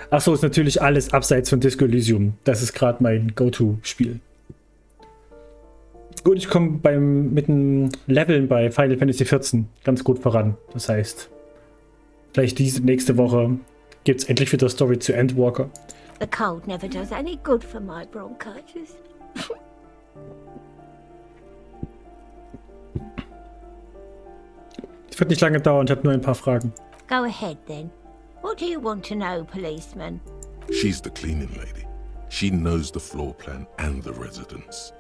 Achso, ist natürlich alles abseits von Disco Elysium. Das ist gerade mein Go-To-Spiel. Gut, ich komme mit dem Leveln bei Final Fantasy XIV ganz gut voran. Das heißt, vielleicht nächste Woche gibt es endlich wieder Story zu Endwalker. The cold never does any good for my bronchitis. Es wird nicht lange dauern, ich habe nur ein paar Fragen. Go ahead then. What do you want to know, policeman? She's the cleaning lady. She knows the floor plan and the residence.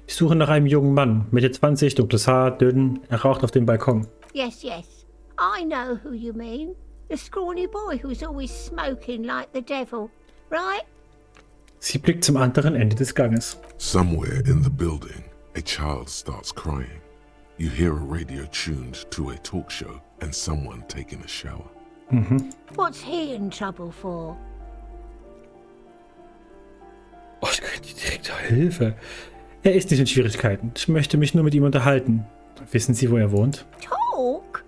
Ich suche nach einem jungen Mann, Mitte 20, dunkles Haar, dünn, er raucht auf dem Balkon. Yes, yes. I know who you mean. The scrawny boy who's always smoking like the devil, right? Sie blickt zum anderen Ende des Ganges. Somewhere in the building, a child starts crying. You hear a radio tuned to a talk show and someone taking a shower. What's he in trouble for? Oh, ich kriege direkt Hilfe. Er ist nicht in Schwierigkeiten. Ich möchte mich nur mit ihm unterhalten. Wissen Sie, wo er wohnt? Talk?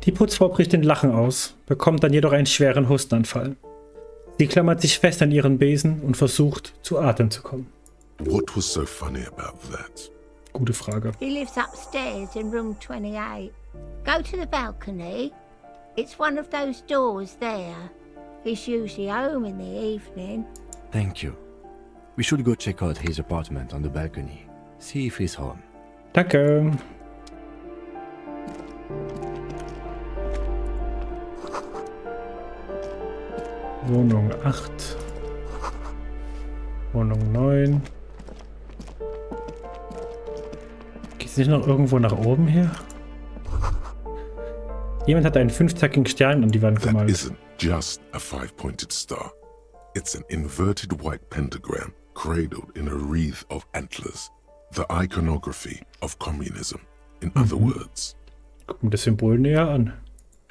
Die Putzfrau bricht in Lachen aus, bekommt dann jedoch einen schweren Hustenanfall. Sie klammert sich fest an ihren Besen und versucht, zu Atem zu kommen. What was so funny about that? Gute Frage. He lives upstairs in room 28. Go to the balcony. It's one of those doors there. He's usually home in the evening. Thank you. We should go check out his apartment on the balcony. See if he's home. Danke. Wohnung 8. Wohnung 9. Geht's nicht noch irgendwo nach oben hier? Jemand hat einen 5-zackigen Stern an die Wand That gemalt. isn't just a 5-pointed star. It's an inverted white pentagram cradled in a wreath of antlers. The iconography of communism. In other words, Guck mir das Symbol näher an.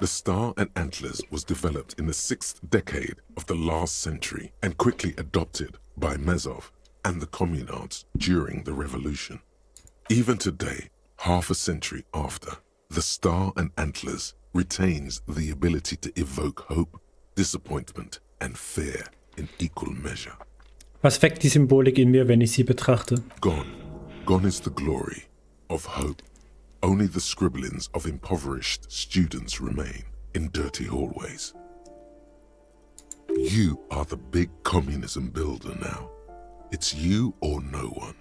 the star and antlers was developed in the 6th decade of the last century and quickly adopted by Mezov and the communards during the revolution. Even today, half a century after, the star and antlers retains the ability to evoke hope, disappointment and fear in equal measure. Was weckt die Symbolik in mir, wenn ich sie betrachte? Gone is the glory of hope. Only the scribblings of impoverished students remain in dirty hallways. You are the big communism builder now. It's you or no one.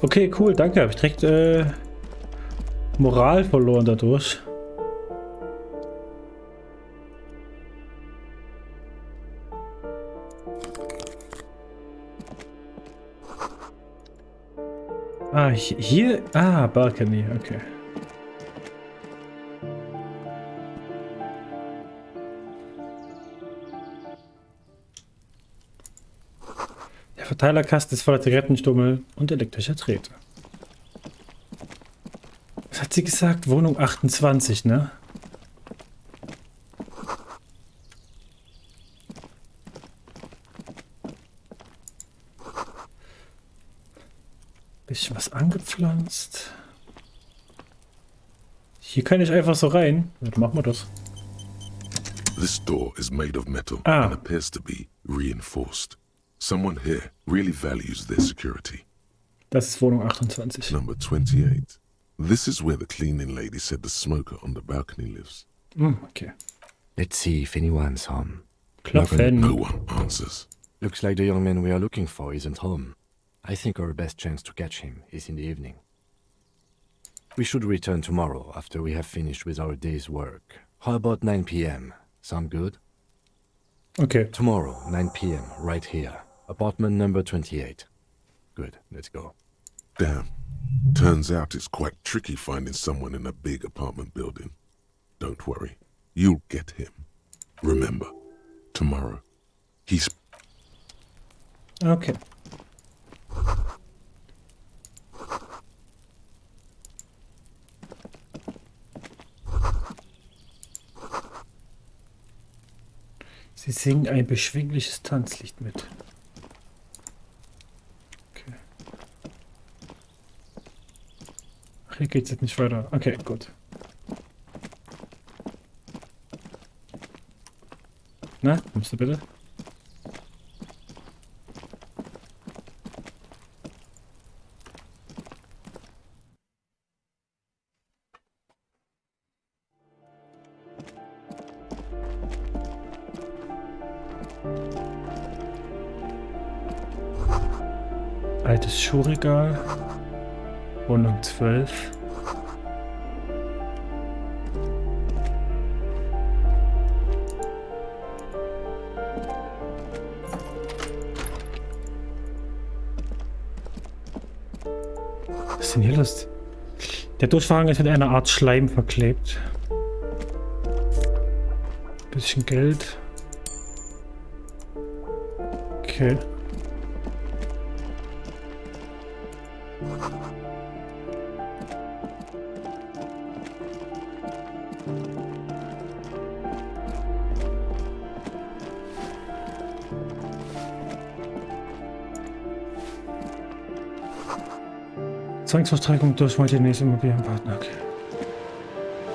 Okay, cool, danke. Habe ich direkt Moral verloren dadurch. Ah, hier. Ah, Balcony, okay. Der Verteilerkasten ist voller Zigarettenstummel und elektrischer Drähte. Was hat sie gesagt? Wohnung 28, ne? Bisschen was angepflanzt. Hier kann ich einfach so rein. Ja, dann machen wir das. This door is made of metal Ah. and appears to be reinforced. Someone here really values their security. Das ist Wohnung 28. Number 28. This is where the cleaning lady said the smoker on the balcony lives. Okay. Let's see if anyone's home. Klopfen. No one answers. Looks like the young man we are looking for isn't home. I think our best chance to catch him is in the evening. We should return tomorrow after we have finished with our day's work. How about 9 p.m.? Sound good? Okay. Tomorrow, 9 p.m., right here. Apartment number 28. Good, let's go. Damn, Turns out it's quite tricky finding someone in a big apartment building. Don't worry, you'll get him. Remember, tomorrow, he's... Okay. Sie singen ein beschwingliches Tanzlied mit. Okay. Ach, hier geht's jetzt nicht weiter. Okay, gut. Na, kommst du bitte? Altes Schuhregal. Wohnung 12. Was ist denn hier los? Der Durchfang ist mit einer Art Schleim verklebt. Bisschen Geld. Okay. Zwangsverstreckung durch Martinez Immobilienpartner. Okay.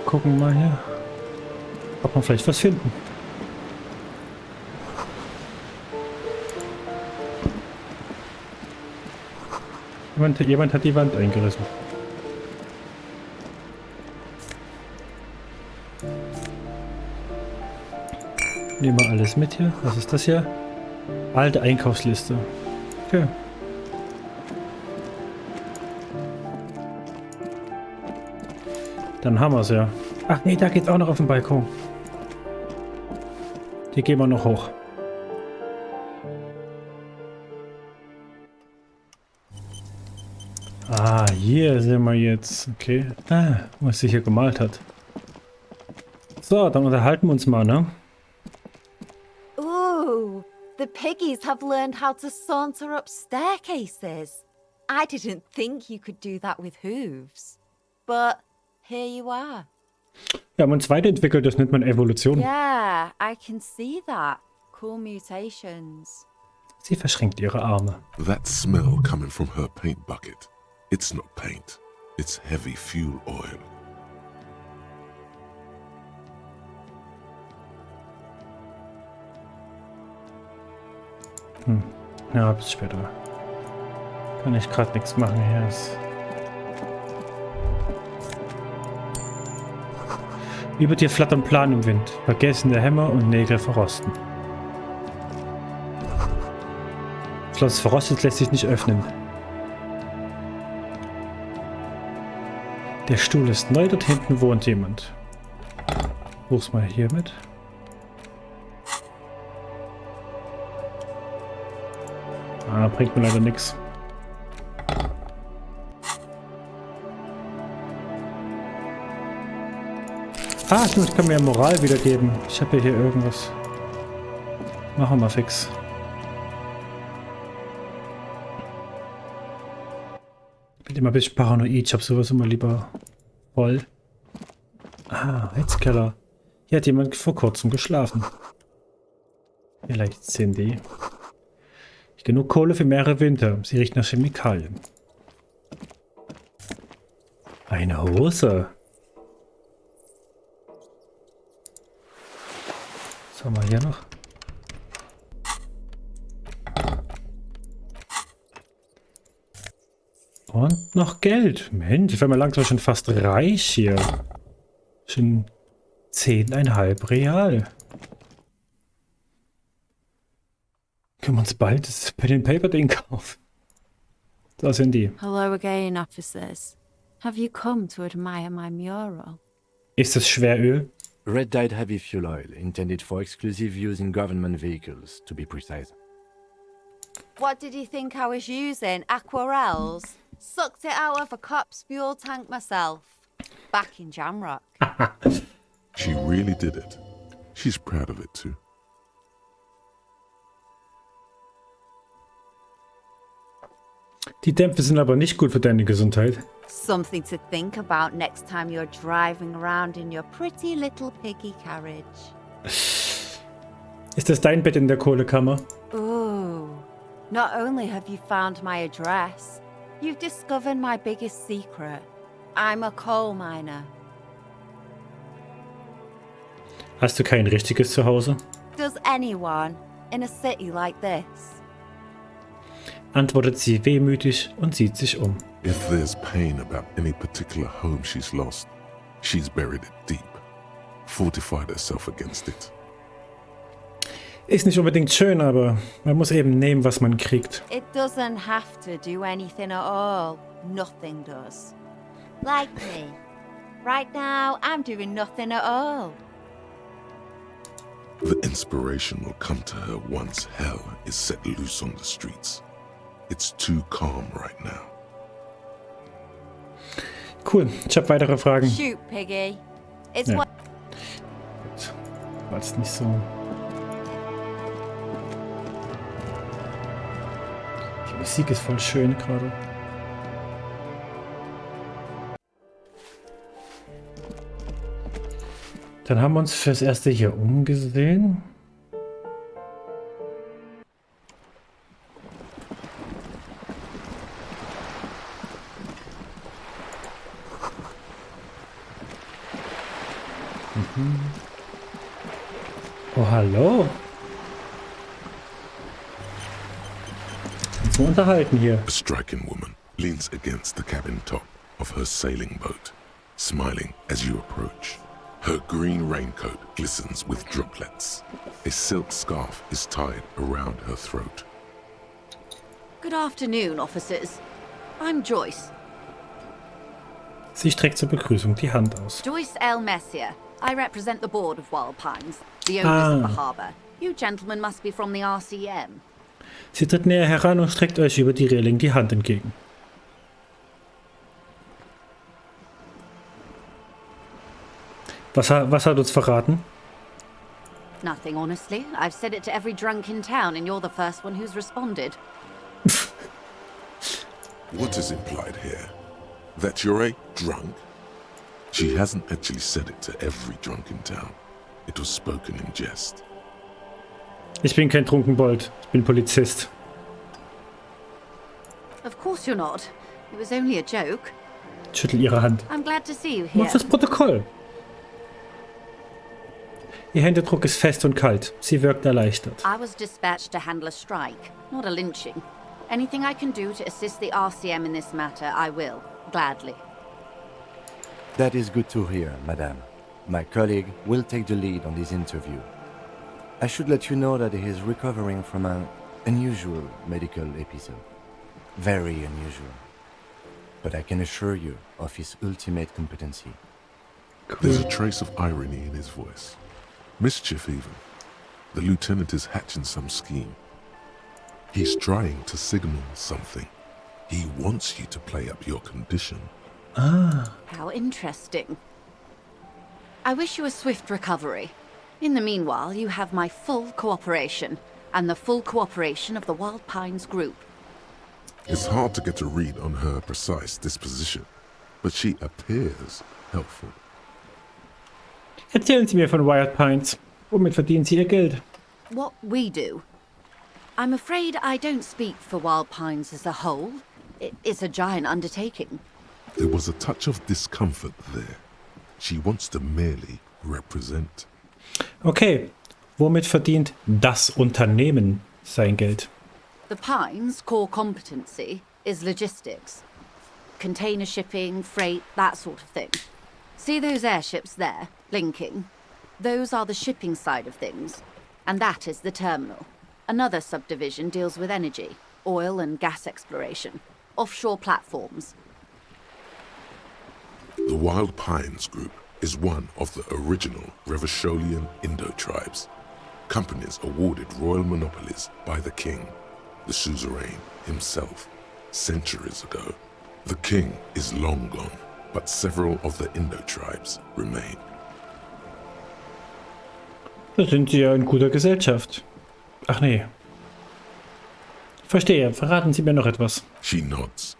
Gucken mal hier, ob wir vielleicht was finden. Jemand hat die Wand eingerissen. Nehmen wir alles mit hier. Was ist das hier? Alte Einkaufsliste. Okay. Dann haben wir es ja. Ach nee, da geht's auch noch auf den Balkon. Hier gehen wir noch hoch. Ah, hier sind wir jetzt. Okay. Ah, was sie hier gemalt hat. So, dann unterhalten wir uns mal, ne? Ooh, the piggies have learned how to saunter up staircases. I didn't think you could do that with hooves. But here you are. Wir haben uns weiterentwickelt, das nennt man Evolution. Yeah, I can see that. Cool mutations. Sie verschränkt ihre Arme. That smell coming from her paint bucket. It's not paint. It's heavy fuel oil. Ja, bis später. Kann ich gerade nichts machen hier. Über dir flattern Plan im Wind. Vergessene Hämmer und Nägel verrosten. Schloss verrostet lässt sich nicht öffnen. Der Stuhl ist neu, dort hinten wohnt jemand. Ruf's mal hier mit. Ah, bringt mir leider nichts. Ah, ich kann mir Moral wiedergeben. Ich habe ja hier irgendwas. Machen wir mal fix. Ich bin immer ein bisschen paranoid. Ich habe sowas immer lieber voll. Ah, Heizkeller. Hier hat jemand vor kurzem geschlafen. Vielleicht Cindy. Genug Kohle für mehrere Winter. Sie riecht nach Chemikalien. Eine Hose. Was haben wir hier noch? Und noch Geld. Mensch, ich werde mal langsam schon fast reich hier. Schon 10,5 Real. Können wir uns bald das Pen and Paper Ding kaufen? Da sind die. Hello again, officers. Have you come to admire my mural? Ist das Schweröl? Red dyed heavy fuel oil, intended for exclusive use in government vehicles, to be precise. What did you think I was using? Aquarels? Sucked it out of a cop's fuel tank myself. Back in Jamrock. She really did it. She's proud of it too. Die Dämpfe sind aber nicht gut für deine Gesundheit. Something to think about next time you're driving around in your pretty little piggy carriage. Ist das dein Bett in der Kohlekammer? Ooh. Not only have you found my address, you've discovered my biggest secret. I'm a coal miner. Hast du kein richtiges Zuhause? Does anyone in a city like this? Antwortet sie wehmütig und sieht sich um. If there's pain about any particular home she's lost, she's buried it deep, fortified herself against it. Ist nicht unbedingt schön, aber man muss eben nehmen, was man kriegt. It doesn't have to do anything at all. Nothing does. Like me. Right now, I'm doing nothing at all. The inspiration will come to her once hell is set loose on the streets. It's too calm right now. Cool, ich habe weitere Fragen. Shoot, Piggy. It's Ja. what. War das nicht so. Die Musik ist voll schön gerade. Dann haben wir uns fürs Erste hier umgesehen. Oh, hallo. Uns mal unterhalten hier. A striking woman leans against the cabin top of her sailing boat, smiling as you approach. Her green raincoat glistens with droplets. A silk scarf is tied around her throat. Good afternoon, officers. I'm Joyce. Sie streckt zur Begrüßung die Hand aus. Joyce L. Messier. I represent the board of Wild Pines, the owners of the harbour. You gentlemen must be from the RCM. Sie tritt näher heran und streckt euch über die Reling die Hand entgegen. Was hat uns verraten? Nothing, honestly. I've said it to every drunk in town, and you're the first one who's responded. What is implied here? That you're a drunk? She hasn't actually said it to every drunk in town. It was spoken in jest. Ich bin kein Trunkenbold. Ich bin Polizist. Of course you're not. It was only a joke. Schüttelt ihre Hand. I'm glad to see you here. Mach das Protokoll. Ihr Händedruck ist fest und kalt. Sie wirkt erleichtert. I was dispatched to handle a strike, not a lynching. Anything I can do to assist the RCM in this matter, I will. Gladly. That is good to hear, madame. My colleague will take the lead on this interview. I should let you know that he is recovering from an unusual medical episode. Very unusual. But I can assure you of his ultimate competency. There's a trace of irony in his voice. Mischief even. The lieutenant is hatching some scheme. He's trying to signal something. He wants you to play up your condition. How interesting. I wish you a swift recovery. In the meanwhile, you have my full cooperation, and the full cooperation of the Wild Pines group. It's hard to get a read on her precise disposition, but she appears helpful. Erzählen Sie mir von Wild Pines. Womit verdienen Sie Ihr Geld? What we do. I'm afraid I don't speak for Wild Pines as a whole. It's a giant undertaking. There was a touch of discomfort there. She wants to merely represent. Okay, womit verdient das Unternehmen sein Geld? The Pines' core competency is logistics. Container shipping, freight, that sort of thing. See those airships there, blinking? Those are the shipping side of things. And that is the terminal. Another subdivision deals with energy, oil and gas exploration, offshore platforms. The Wild Pines Group is one of the original Revacholian Indo-tribes. Companies awarded royal monopolies by the king, the suzerain himself, centuries ago. The king is long gone, but several of the Indo-tribes remain. Da sind Sie ja in guter Gesellschaft. Ach nee. Verstehe. Verraten Sie mir noch etwas. She nods.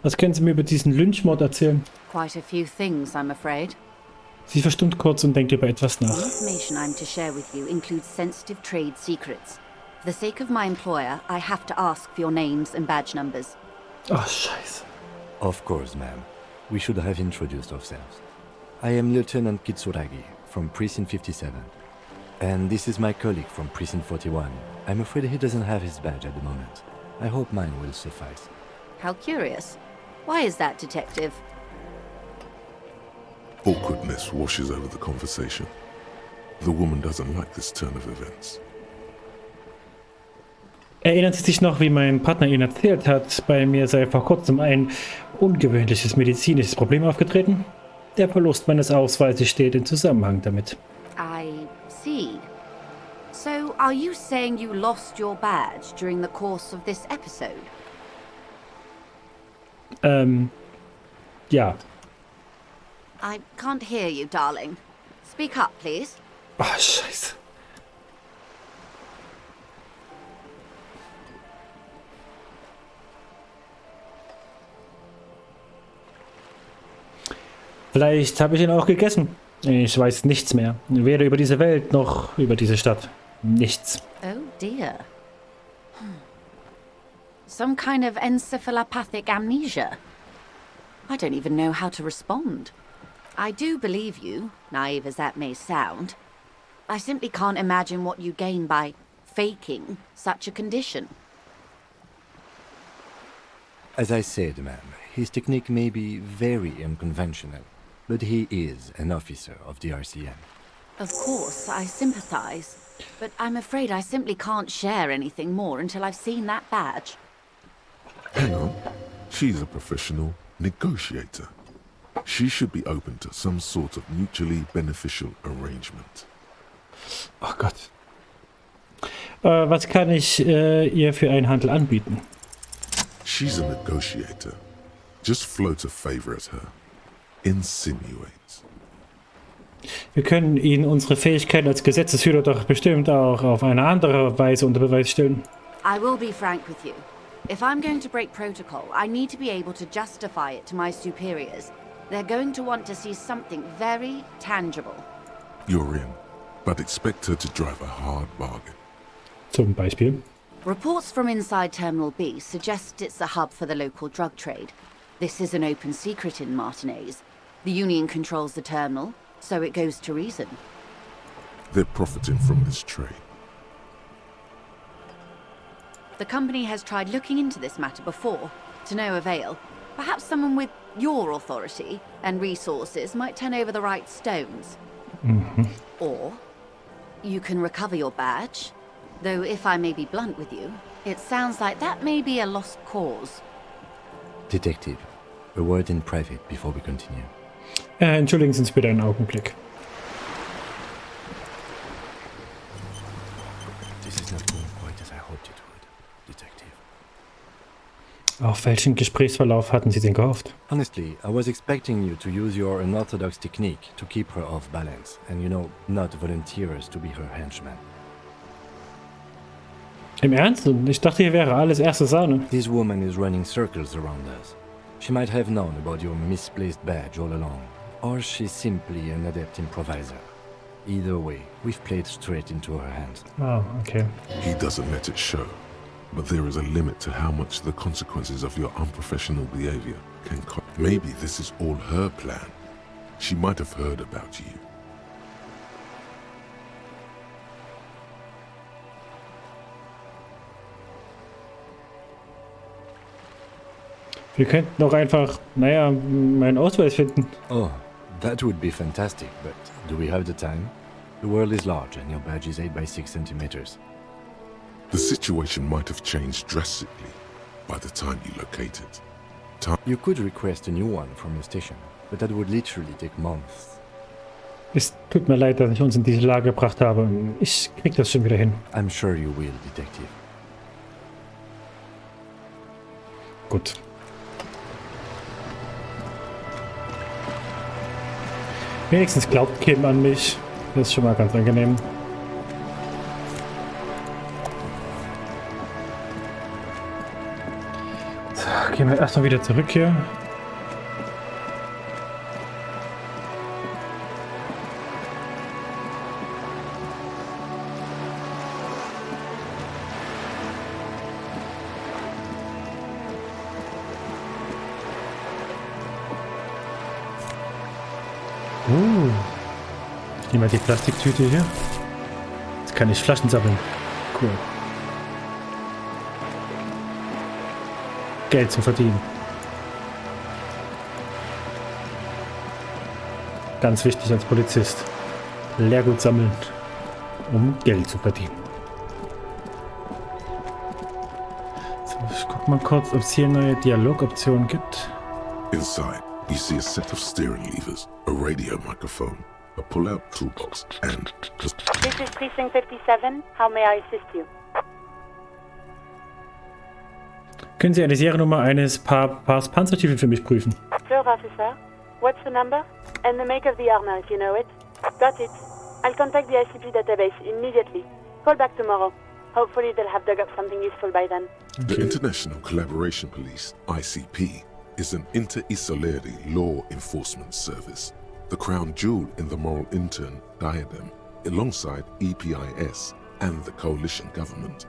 Was können Sie mir über diesen Lynchmord erzählen? Quite a few things, I'm afraid. Sie verstummt kurz und denkt über etwas nach. The information I'm to share with you includes sensitive trade secrets. For the sake of my employer, I have to ask for your names and badge numbers. Ach, scheiße. Of course, ma'am. We should have introduced ourselves. I am Lieutenant Kitsuragi from Precinct 57. And this is my colleague from Precinct 41. I'm afraid he doesn't have his badge at the moment. I hope mine will suffice. How curious. Why is that, Detective? Awkwardness washes over the conversation. The woman doesn't like this turn of events. Erinnern Sie sich noch, wie mein Partner Ihnen erzählt hat, bei mir sei vor kurzem ein ungewöhnliches medizinisches Problem aufgetreten? Der Verlust meines Ausweises steht in Zusammenhang damit. I see. So, are you saying you lost your badge during the course of this episode? Ja. I can't hear you, darling. Speak up, please. Ach, scheiße. Vielleicht habe ich ihn auch gegessen. Ich weiß nichts mehr. Weder über diese Welt noch über diese Stadt. Nichts. Oh dear. Some kind of encephalopathic amnesia. I don't even know how to respond. I do believe you, naive as that may sound. I simply can't imagine what you gain by faking such a condition. As I said, ma'am, his technique may be very unconventional, but he is an officer of the RCM. Of course, I sympathize, but I'm afraid I simply can't share anything more until I've seen that badge. Hang on. She's a professional negotiator. She should be open to some sort of mutually beneficial arrangement. Oh Gott. Was kann ich ihr für einen Handel anbieten? She's a negotiator. Just float a favor at her. Insinuate. Wir können Ihnen unsere Fähigkeit als Gesetzeshüter doch bestimmt auch auf eine andere Weise unter Beweis stellen. I will be frank with you. If I'm going to break protocol, I need to be able to justify it to my superiors. They're going to want to see something very tangible. You're in, but expect her to drive a hard bargain. Zum Beispiel. Reports from inside Terminal B suggest it's a hub for the local drug trade. This is an open secret in Martinez. The Union controls the terminal, so it goes to reason. They're profiting from this trade. The company has tried looking into this matter before, to no avail. Perhaps someone with your authority and resources might turn over the right stones. Or you can recover your badge. Though if I may be blunt with you, it sounds like that may be a lost cause. Detective, a word in private before we continue. Entschuldigen Sie uns bitte einen Augenblick. This is not going quite as I hoped it would, Detective. Auf welchen Gesprächsverlauf hatten Sie denn gehofft? Honestly, I was expecting you to use your unorthodox technique to keep her off balance, and not volunteer us to be her henchman. Im Ernst? Ich dachte, hier wäre alles erste Sahne. This woman is running circles around us. She might have known about your misplaced badge all along, or she's simply an adept improviser. Either way, we've played straight into her hands. Oh, okay. He doesn't let it show, but there is a limit to how much the consequences of your unprofessional behavior can cost. Maybe this is all her plan. She might have heard about you. Wir könnten doch einfach, meinen Ausweis finden. Oh, that would be fantastic, but do we have the time? The world is large and your badge is 8 by 6 centimeters. The situation might have changed drastically by the time you locate it. You could request a new one from your station, but that would literally take months. Es tut mir leid, dass ich uns in diese Lage gebracht habe. Ich krieg das schon wieder hin. I'm sure you will, Detective. gut. Wenigstens glaubt Kim an mich. Das ist schon mal ganz angenehm. So, gehen wir erstmal wieder zurück hier. Ich nehme mal die Plastiktüte hier. Jetzt kann ich Flaschen sammeln. Cool. Geld zu verdienen. Ganz wichtig als Polizist. Leergut sammeln, um Geld zu verdienen. So, ich guck mal kurz, ob es hier neue Dialogoptionen gibt. Inside, you see a set of steering levers, a radio microphone, a pull-out toolbox, and This is Precinct 57. How may I assist you? Können Sie eine Seriennummer eines Paars Panzerstiefel für mich prüfen? Sure, officer. What's the number? And the make of the armor, if you know it. Got it. I'll contact the ICP database immediately. Call back tomorrow. Hopefully they'll have dug up something useful by then. the International Collaboration Police, ICP, is an inter-Isolari law enforcement service, the crown jewel in the moral intern diadem, alongside EPIS and the coalition government.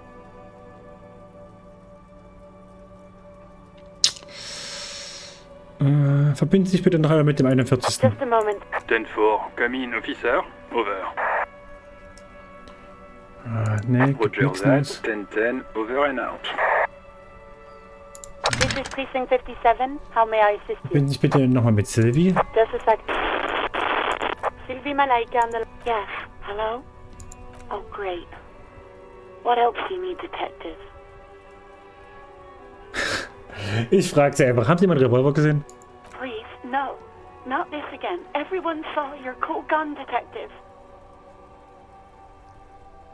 Verbinden Sie sich bitte noch einmal mit dem 41. Just a moment. 10-4, come in, officer. Over. Nee, gibt Roger nichts that. Neues. 10-10, over and out. This is Precinct 57. How may I assist you? Verbinden Sie sich bitte nochmal mit Sylvie. Just a sec. Sylvie Malaika on the... Yes. Hello? Oh, great. What else do you need, detective? Ich frage Sie einfach, haben Sie meinen Revolver gesehen? Please, no. Not this again. Everyone saw your cool gun, detective.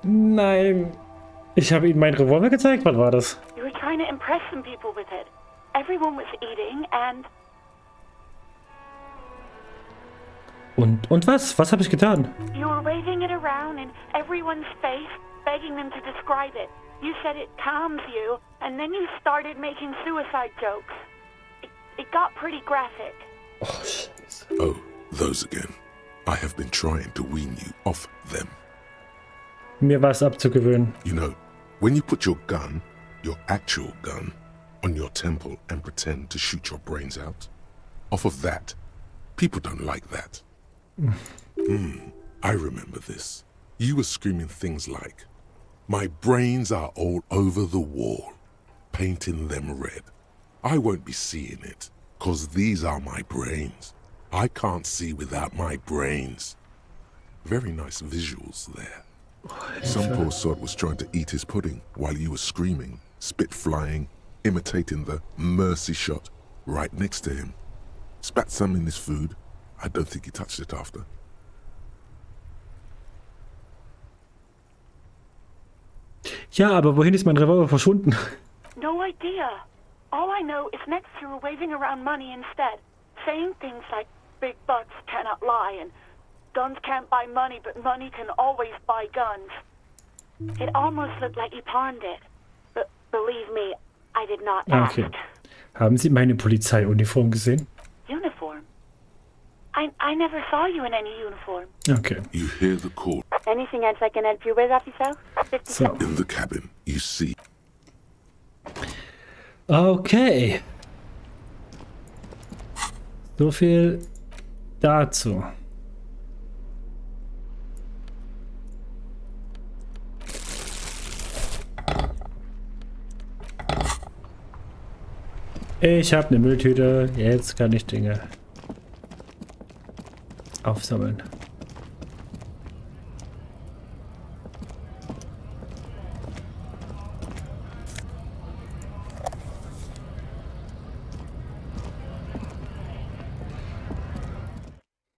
Nein. Ich habe Ihnen meinen Revolver gezeigt? Was war das? You were trying to impress some people with it. Everyone was eating and... Und was? Was habe ich getan? You were waving it around in everyone's face, begging them to describe it. You said it calms you, and then you started making suicide jokes. It got pretty graphic. Oh, Scheiße. Oh, those again. I have been trying to wean you off them. Mir was abzugewöhnen. You know, when you put your gun, your actual gun, on your temple and pretend to shoot your brains out, off of that, people don't like that. I remember this. You were screaming things like, "My brains are all over the wall, painting them red. I won't be seeing it, 'cause these are my brains. I can't see without my brains." Very nice visuals there. Some poor sod was trying to eat his pudding while you were screaming, spit flying, imitating the mercy shot right next to him. Spat some in his food. I don't think he touched it after. Ja, aber wohin ist mein Revolver verschwunden? No idea. All I know is next you were waving around money instead, saying things like, "Big bucks cannot lie," and "Guns can't buy money, but money can always buy guns." It almost looked like you pawned it. But believe me, I did not ask. Okay. Haben Sie meine Polizeiuniform gesehen? Uniform? I never saw you in any uniform. Okay. You hear the call. Anything else I can help you with, officer? So. In the cabin, you see. Okay. So viel dazu. Ich habe eine Mülltüte. Jetzt kann ich Dinge aufsammeln.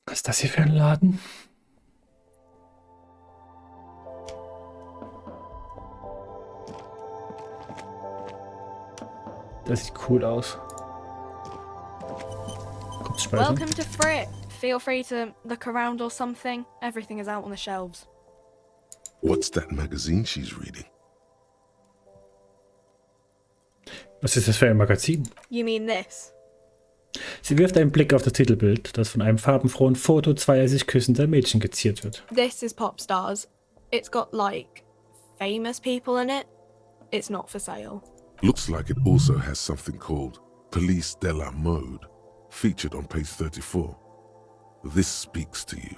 Was ist das hier für ein Laden? Das sieht cool aus. Kurz speichern. Welcome to Frit. Feel free to look around or something. Everything is out on the shelves. What's that magazine she's reading? Was ist das für ein Magazin? You mean this? Sie wirft einen Blick auf das Titelbild, das von einem farbenfrohen Foto zweier sich küssender Mädchen geziert wird. This is Pop Stars. It's got, like, famous people in it. It's not for sale. Looks like it also has something called Police de la Mode, featured on page 34. This speaks to you.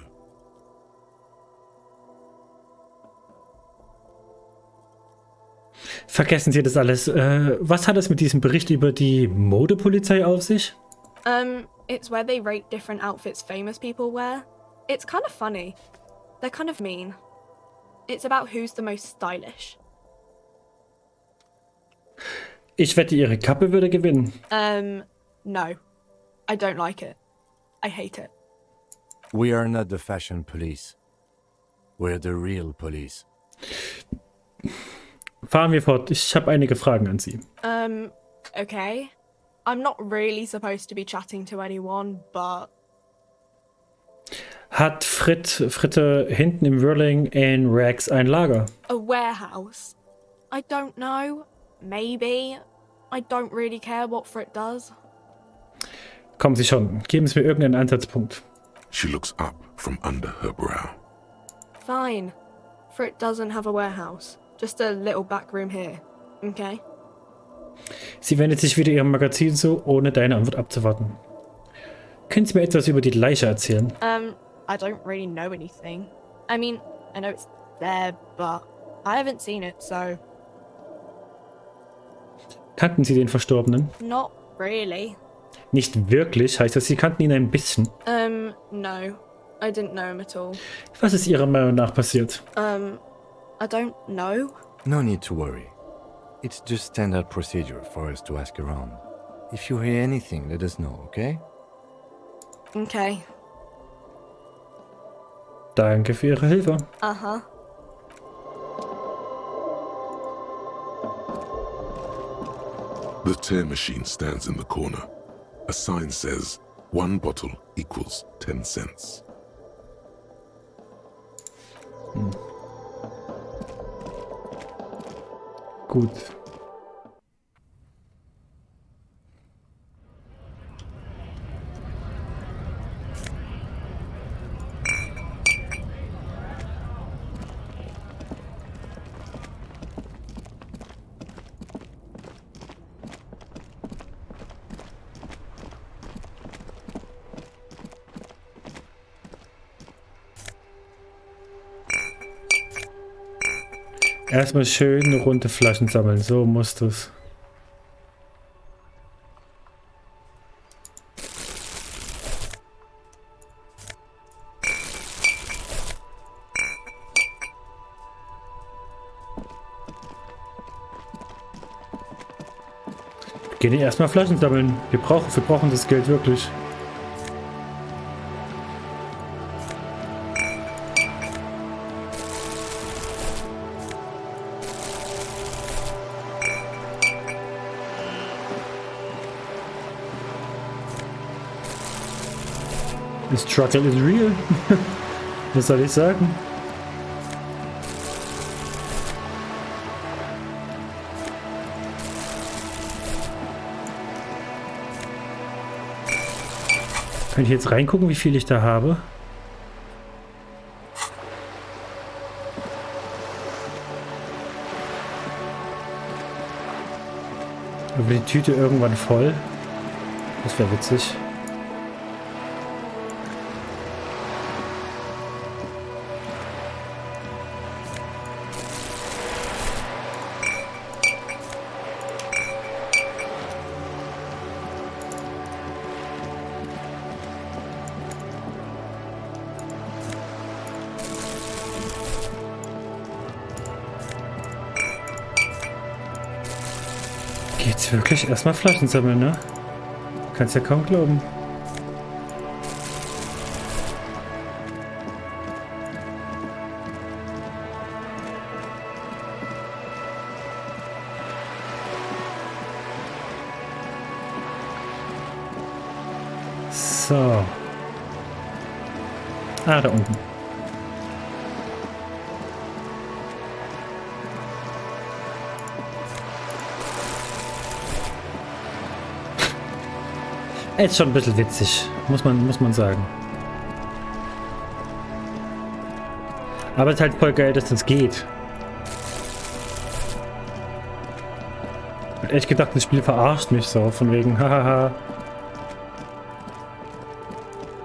Vergessen Sie das alles. Was hat es mit diesem Bericht über die Modepolizei auf sich? It's where they rate different outfits famous people wear. It's kind of funny. They're kind of mean. It's about who's the most stylish. Ich wette, Ihre Kappe würde gewinnen. No. I don't like it. I hate it. We are not the fashion police. We're the real police. Fahren wir fort. Ich habe einige Fragen an Sie. Okay. I'm not really supposed to be chatting to anyone, but... Hat Fritte hinten im Whirling in Rags ein Lager? A warehouse? I don't know. Maybe. I don't really care what Frit does. Kommen Sie schon. Geben Sie mir irgendeinen Ansatzpunkt. She looks up from under her brow. Fine. Frit doesn't have a warehouse. Just a little back room here. Okay? Sie wendet sich wieder ihrem Magazin zu, ohne deine Antwort abzuwarten. Können Sie mir etwas über die Leiche erzählen? I don't really know anything. I mean, I know it's there, but I haven't seen it, so... Kannten Sie den Verstorbenen? Not really. Nicht wirklich, heißt das, Sie kannten ihn ein bisschen. No. I didn't know him at all. Was ist Ihrer Meinung nach passiert? I don't know. No need to worry. It's just standard procedure for us to ask around. If you hear anything, let us know, okay? Okay. Danke für Ihre Hilfe. Uh-huh. The tear machine stands in the corner. A sign says, 1 bottle equals 10 cents. Gut. Erstmal schön runde Flaschen sammeln, so muss das. Gehen die erstmal Flaschen sammeln. Wir brauchen das Geld wirklich. The struggle is real. Was soll ich sagen? Kann ich jetzt reingucken, wie viel ich da habe? Wird die Tüte irgendwann voll? Das wäre witzig. Geht's wirklich? Erstmal Flaschen sammeln, ne? Kannst ja kaum glauben. So. Ah, da unten. Ist schon ein bisschen witzig, muss man sagen. Aber es ist halt voll geil, dass das geht. Ich hab echt gedacht, das Spiel verarscht mich so, von wegen, hahaha.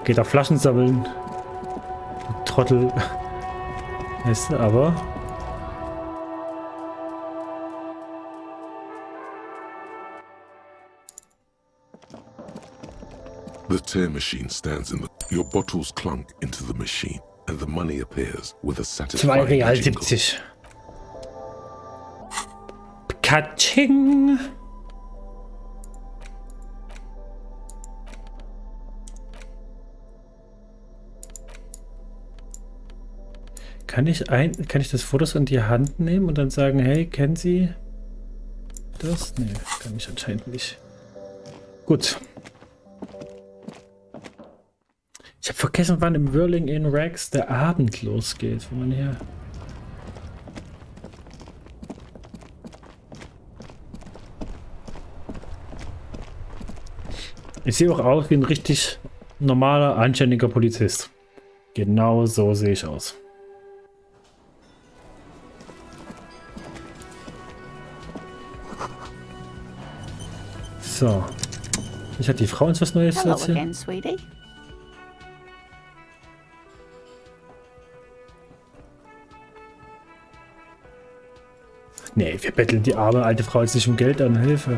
Geht auf Flaschen sammeln. Du Trottel. Weißt du, aber... The tear machine stands in the... Your bottles clunk into the machine, and the money appears with a 2 satisfying Real jingle. 70. Katsching! Kann ich das Fotos in die Hand nehmen und dann sagen, hey, kennen Sie das? Nee, kann ich anscheinend nicht. Gut. Ich habe vergessen, wann im Whirling in Rags der Abend losgeht. Wenn man hier... Ich sehe auch aus wie ein richtig normaler, anständiger Polizist. Genau so sehe ich aus. So. Ich hatte die Frau uns was Neues zu Hello erzählen. again, sweetie. Nee, wir betteln die arme alte Frau jetzt nicht um Geld an. Hilfe.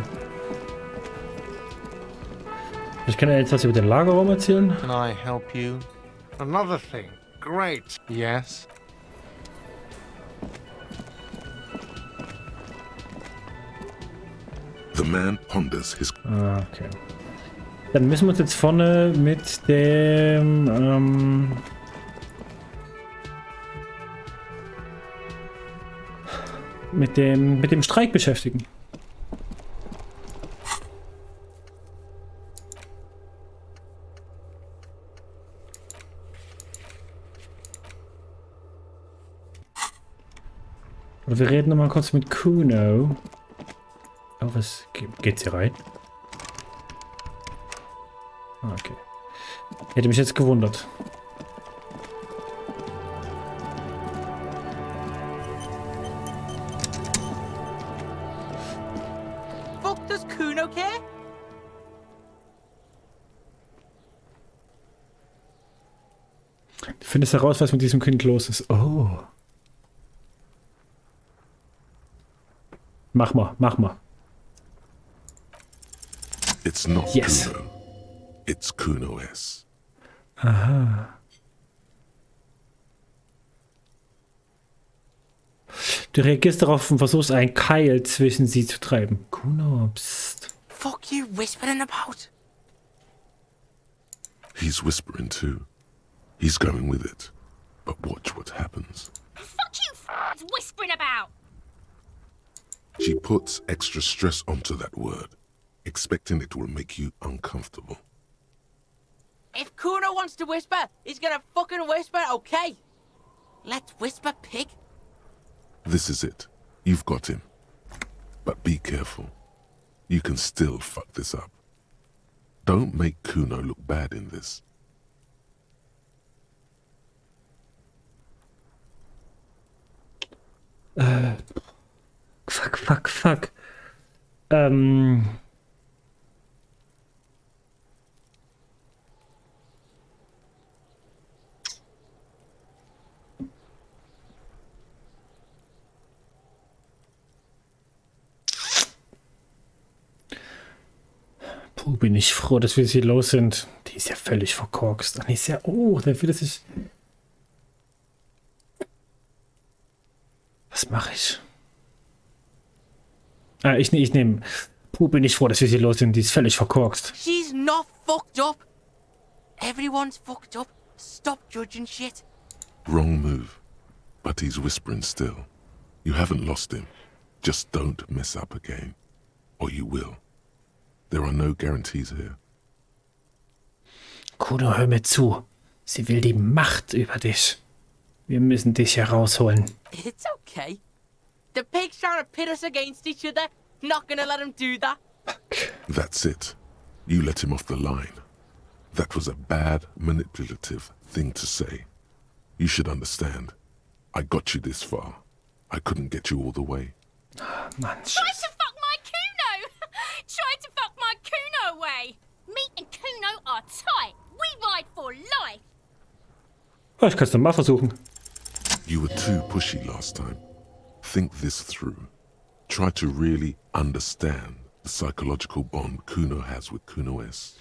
Ich kann ja jetzt was über den Lagerraum erzählen. Can I help you? Another thing. Great. Yes. The man ponders his... Ah, okay. Dann müssen wir uns jetzt vorne mit dem... mit dem Streik beschäftigen. Oder wir reden nochmal kurz mit Kuno. Oh, was geht's hier rein? Ah, okay. Hätte mich jetzt gewundert. Fuck, does Kuno care? Du findest heraus, was mit diesem Kind los ist. Oh. Mach mal. It's not Yes. Kuno. It's Kuno S. Aha. Du reagierst darauf und versuchst einen Keil zwischen sie zu treiben. Kuno, psst. Fuck you whispering about? He's whispering too. He's going with it. But watch what happens. Fuck you whispering about? She puts extra stress onto that word, expecting it will make you uncomfortable. If Kuno wants to whisper, he's gonna fucking whisper, okay? Let's whisper, pig. This is it. You've got him. But be careful. You can still fuck this up. Don't make Kuno look bad in this. Fuck. Puh, bin ich froh, dass wir sie los sind. Die ist ja völlig verkorkst. Ach, die ist ja... Oh, dann will es sich... Was mache ich? Ah, ich nehme... Puh, bin ich froh, dass wir sie los sind. Die ist völlig verkorkst. She's not fucked up. Everyone's fucked up. Stop judging shit. Wrong move. But he's whispering still. You haven't lost him. Just don't mess up again. Or you will. There are no guarantees here. Kuno, hör mir zu. Sie will die Macht über dich. Wir müssen dich herausholen. It's okay. The pig's trying to pit us against each other. Not gonna let him do that. That's it. You let him off the line. That was a bad, manipulative thing to say. You should understand. I got you this far. I couldn't get you all the way. Mann. Try to fuck my Kuno! Try to fuck my Kuno away! Me and Kuno are tight. We ride for life. Oh, ich kann es nochmal versuchen. You were too pushy last time. Think this through. Try to really understand the psychological bond Kuno has with Kuno S.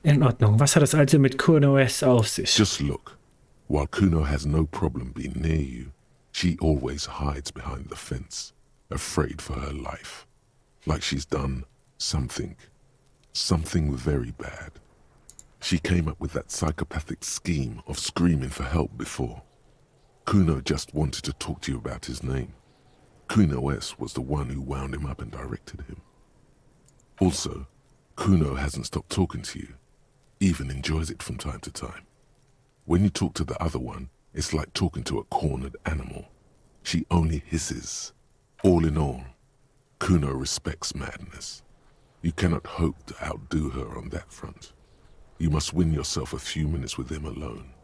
In Ordnung. Was hat es also mit Kuno S auf sich? Just look. While Kuno has no problem being near you, she always hides behind the fence, afraid for her life. Like she's done something very bad. She came up with that psychopathic scheme of screaming for help before. Kuno just wanted to talk to you about his name. Kuno S was the one who wound him up and directed him. Also, Kuno hasn't stopped talking to you, even enjoys it from time to time. When you talk to the other one, it's like talking to a cornered animal. She only hisses. All in all, Kuno respects madness. You cannot hope to outdo her on that front. You must win yourself a few minutes with him alone.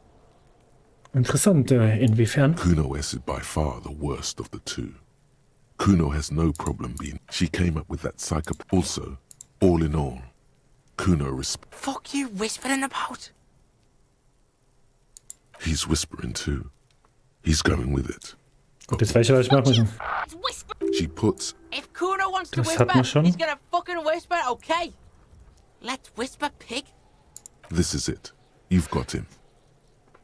Interessant, inwiefern? Kuno S is by far the worst of the two. Kuno has no problem being... She came up with that psychopath. Also, all in all, Kuno respects... Fuck you whispering about? He's whispering too. He's going with it. Gut, jetzt weiß ich, was ich machen muss. She puts... If Kuno wants to Das hat man whisper, schon. he's gonna fucking whisper, okay? Let's whisper, pig. This is it. You've got him.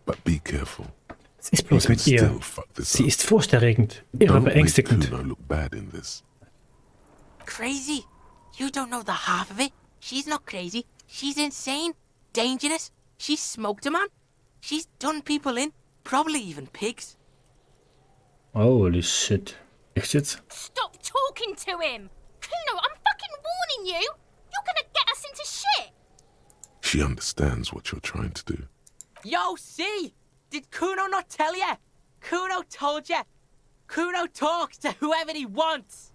But be careful. Was ist bloß mit ihr? Sie ist furchterregend, irre beängstigend. Kuno look bad in this. Crazy? You don't know the half of it. She's not crazy. She's insane. Dangerous. She's smoked a man. She's done people in. Probably even pigs. Holy shit. Echt jetzt? Stop talking to him! Kuno, I'm fucking warning you! You're gonna get us into shit! She understands what you're trying to do. Yo, see? Did Kuno not tell ya? Kuno told ya. Kuno talks to whoever he wants.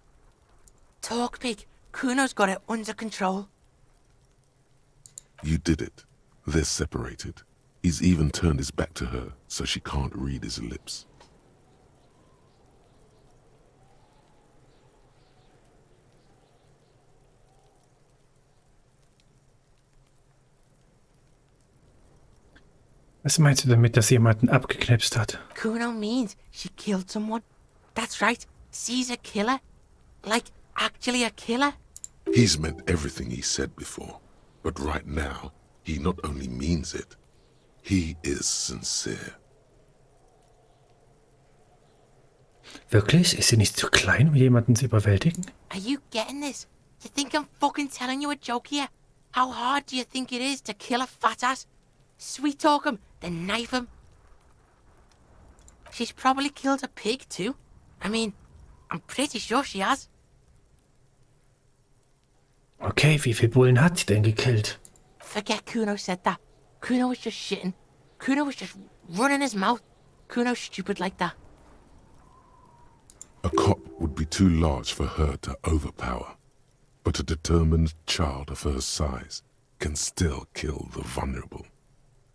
Talk, pig. Kuno's got it under control. You did it. They're separated. He's even turned his back to her, so she can't read his lips. Was meinst du damit, dass jemanden abgeknipst hat? Kuno means she killed someone. That's right. She's a killer. Like, actually a killer. He's meant everything he said before, but right now, he not only means it, he is sincere. Wirklich? Ist sie nicht zu klein, um jemanden zu überwältigen? Are you getting this? You think I'm fucking telling you a joke here? How hard do you think it is to kill a fat ass? Sweet talk him, then knife him. She's probably killed a pig too. I mean, I'm pretty sure she has. Okay, wie viele Bullen hat sie denn gekillt? Forget Kuno said that. Kuno was just shitting. Kuno was just running his mouth. Kuno's stupid like that. A cop would be too large for her to overpower, but a determined child of her size can still kill the vulnerable,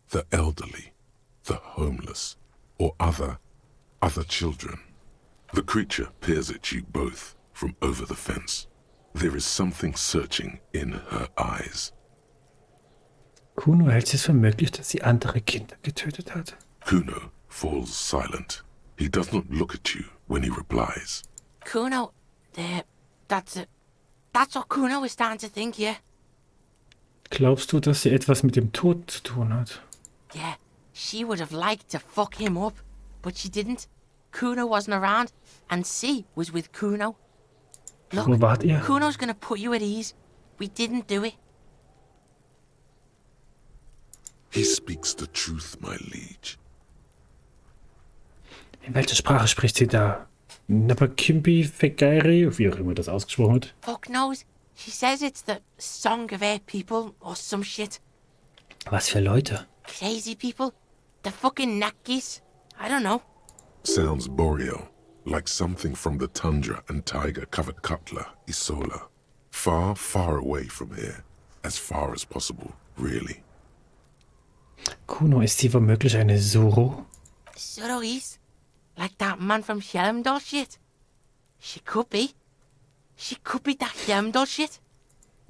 the elderly, the homeless, or other children. The creature peers at you both from over the fence. There is something searching in her eyes. Kuno hält es für möglich, dass sie andere Kinder getötet hat. Kuno falls silent. He does not look at you when he replies. Kuno, that's what Kuno is starting to think, yeah? Glaubst du, dass sie etwas mit dem Tod zu tun hat? Yeah, she would have liked to fuck him up, but she didn't. Kuno wasn't around, and C was with Kuno. Look, Wo wart ihr? Kuno's gonna put you at ease. We didn't do it. He speaks the truth, my liege. In welcher Sprache spricht sie da? Nabakimbi Fegairi, wie auch immer das ausgesprochen wird. Fuck knows. She says it's the song of her people or some shit. Was für Leute? Crazy people? The fucking Nakis? I don't know. Sounds boreal, like something from the tundra and tiger-covered cutler, Isola. Far, far away from here. As far as possible, really. Kuno, ist sie womöglich eine Zoro? Zoro is? Like that man from Helmdall shit? She could be. She could be that Helmdall shit.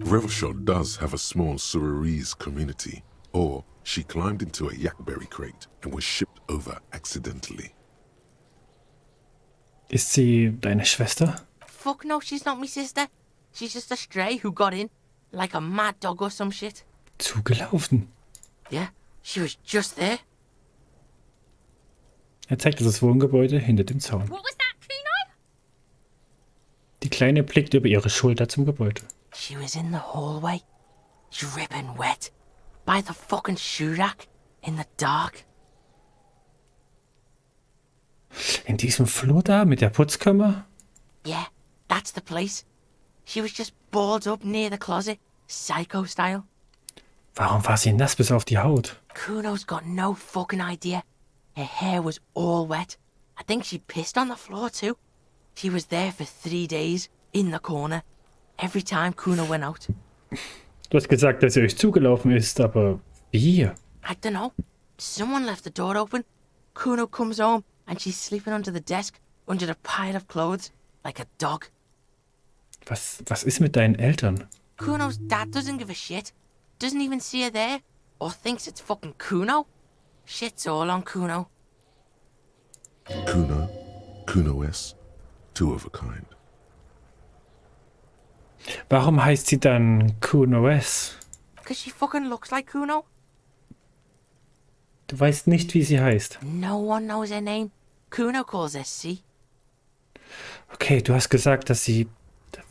Revelshot does have a small Suarese community, or she climbed into a yakberry crate and was shipped over accidentally. Ist sie deine Schwester? Fuck no, she's not my sister. She's just a stray who got in, like a mad dog or some shit. Zugelaufen. Yeah, she was just there. Er zeigt das Wohngebäude hinter dem Zaun. What was that, Kuno? Die Kleine blickt über ihre Schulter zum Gebäude. She was in the hallway, dripping wet, by the fucking shoe rack, in the dark. In diesem Flur da mit der Putzkammer? Yeah, that's the place. She was just balled up near the closet, psycho style. Warum war sie nass bis auf die Haut? Kuno's got no fucking idea. Her hair was all wet. I think she pissed on the floor too. She was there for 3 days, in the corner, every time Kuno went out. Du hast gesagt, dass sie euch zugelaufen ist, aber wie? I don't know. Someone left the door open. Kuno comes home and she's sleeping under the desk, under the pile of clothes, like a dog. Was ist mit deinen Eltern? Kuno's dad doesn't give a shit. Doesn't even see her there. Or thinks it's fucking Kuno. Shit's all on Kuno. Kuno S, two of a kind. Warum heißt sie dann Kuno S? Cause she fucking looks like Kuno. Du weißt nicht, wie sie heißt. No one knows her name. Kuno calls her C. Okay, du hast gesagt, dass sie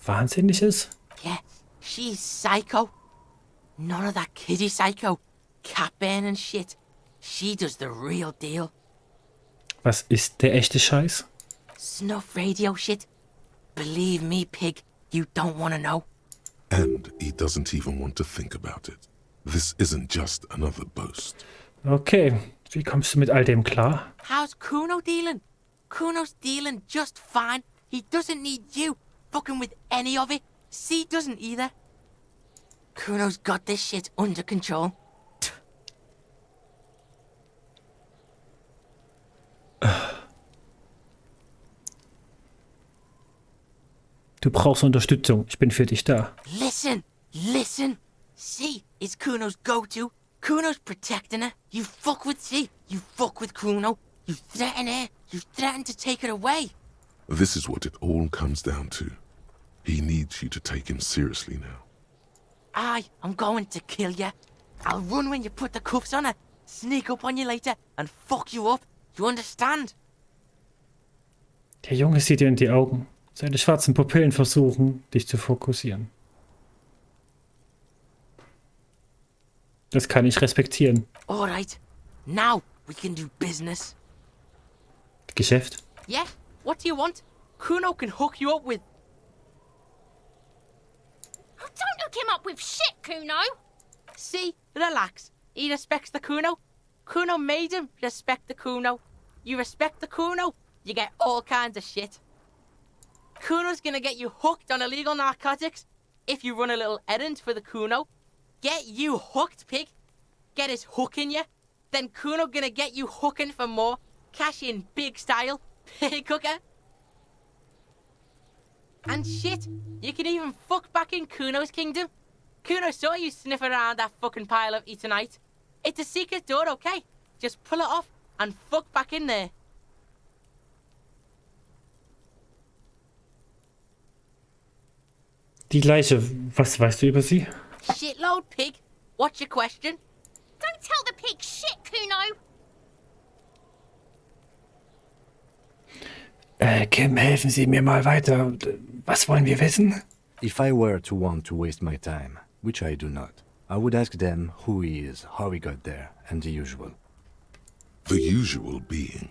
wahnsinnig ist? Yeah, she's psycho. None of that kiddie psycho. Cat burning shit. She does the real deal. Was ist der echte Scheiß? Snuff radio shit. Believe me, pig, you don't want to know. And he doesn't even want to think about it. This isn't just another boast. Okay, wie kommst du mit all dem klar? How's Kuno dealing? Kuno's dealing just fine. He doesn't need you fucking with any of it. C doesn't either. Kuno's got this shit under control. Du brauchst Unterstützung. Ich bin für dich da. Listen, listen. C is Kuno's go-to. Kuno's protecting her. You fuck with C. You fuck with Kuno. You threaten her. You threaten to take her away. This is what it all comes down to. He needs you to take him seriously now. I'm going to kill you. I'll run when you put the cuffs on her, sneak up on you later, and fuck you up. You understand? Der Junge sieht dir in die Augen. Seine schwarzen Pupillen versuchen, dich zu fokussieren. Das kann ich respektieren. Alright, now we can do business. Geschäft? Yeah, what do you want? Kuno can hook you up with... Don't hook him up with shit, Kuno. See, relax. He respects the Kuno. Kuno made him respect the Kuno. You respect the Kuno, you get all kinds of shit. Kuno's gonna get you hooked on illegal narcotics if you run a little errand for the Kuno. Get you hooked, pig. Get his hook in you. Then Kuno gonna get you hooking for more. Cash in big style. Pig hooker. And shit, you can even fuck back in Kuno's kingdom. Kuno saw you sniffing around that fucking pile of Etonite. It's a secret door, okay? Just pull it off and fuck back in there. Die Leiche, was weißt du über sie? Shitload, pig. What's your question? Don't tell the pig shit, Kuno. Kim, helfen Sie mir mal weiter. Was wollen wir wissen? If I were to want to waste my time, which I do not, I would ask them who he is, how he got there, and the usual. The usual being,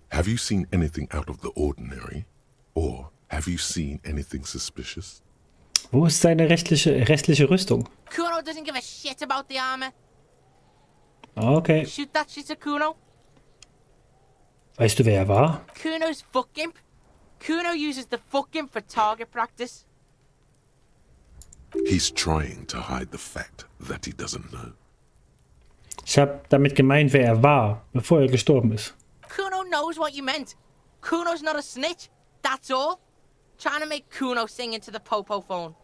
have you seen anything out of the ordinary? Or have you seen anything suspicious? Wo ist seine restliche Rüstung? Kuno doesn't give a shit about the armor. Okay. Shoot that shit to Kuno. Weißt du, wer er war? Kuno's fuck imp. Kuno uses the fuck imp for target practice. He's trying to hide the fact that he doesn't know. Ich habe damit gemeint, wer er war, bevor er gestorben ist. Kuno knows what you meant. Kuno's not a snitch. That's all. Trying to make Kuno sing into the popo phone.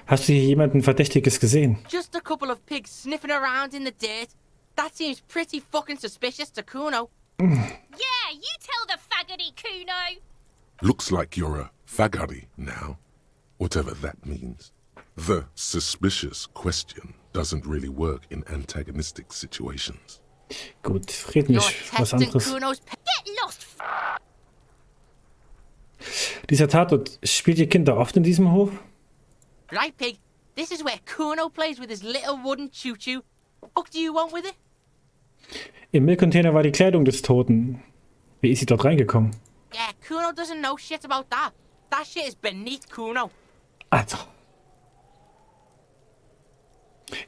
Hast du hier jemanden Verdächtiges gesehen? Just a couple of pigs sniffing around in the dirt. That seems pretty fucking suspicious to Kuno. Yeah, you tell the faggoty, Kuno. Looks like you're a fagari now, whatever that means. The suspicious question doesn't really work in antagonistic situations. Gut, red nicht was anderes. Get lost. Dieser Tatort, spielt ihr Kinder oft in diesem Hof? Right, pig. This is where Kuno plays with his little wooden choo-choo. What do you want with it? Im Müllcontainer war die Kleidung des Toten. Wie ist sie dort reingekommen? Yeah, Kuno doesn't know shit about that. That shit is beneath Kuno. Also.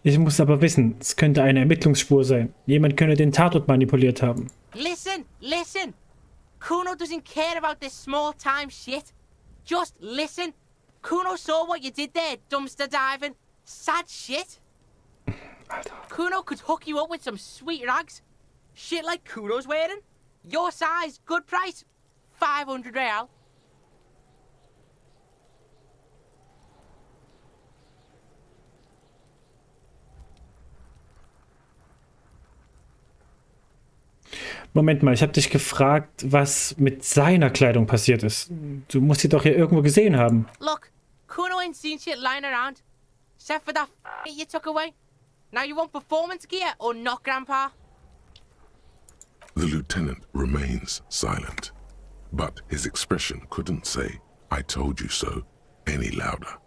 Ich muss aber wissen, es könnte eine Ermittlungsspur sein. Jemand könnte den Tatort manipuliert haben. Listen, listen. Kuno doesn't care about this small-time shit. Just listen. Kuno saw what you did there, dumpster diving. Sad shit. Alter. Kuno could hook you up with some sweet rags. Shit like Kuno's wearing. Your size, good price. 500 real. Moment mal, ich habe dich gefragt, was mit seiner Kleidung passiert ist. Du musst sie doch hier irgendwo gesehen haben. Look, Kuno ain't seen shit lying around. Except for that you took away. Now you want performance gear or not, Grandpa? The lieutenant remains silent, but his expression couldn't say, "I told you so," any louder.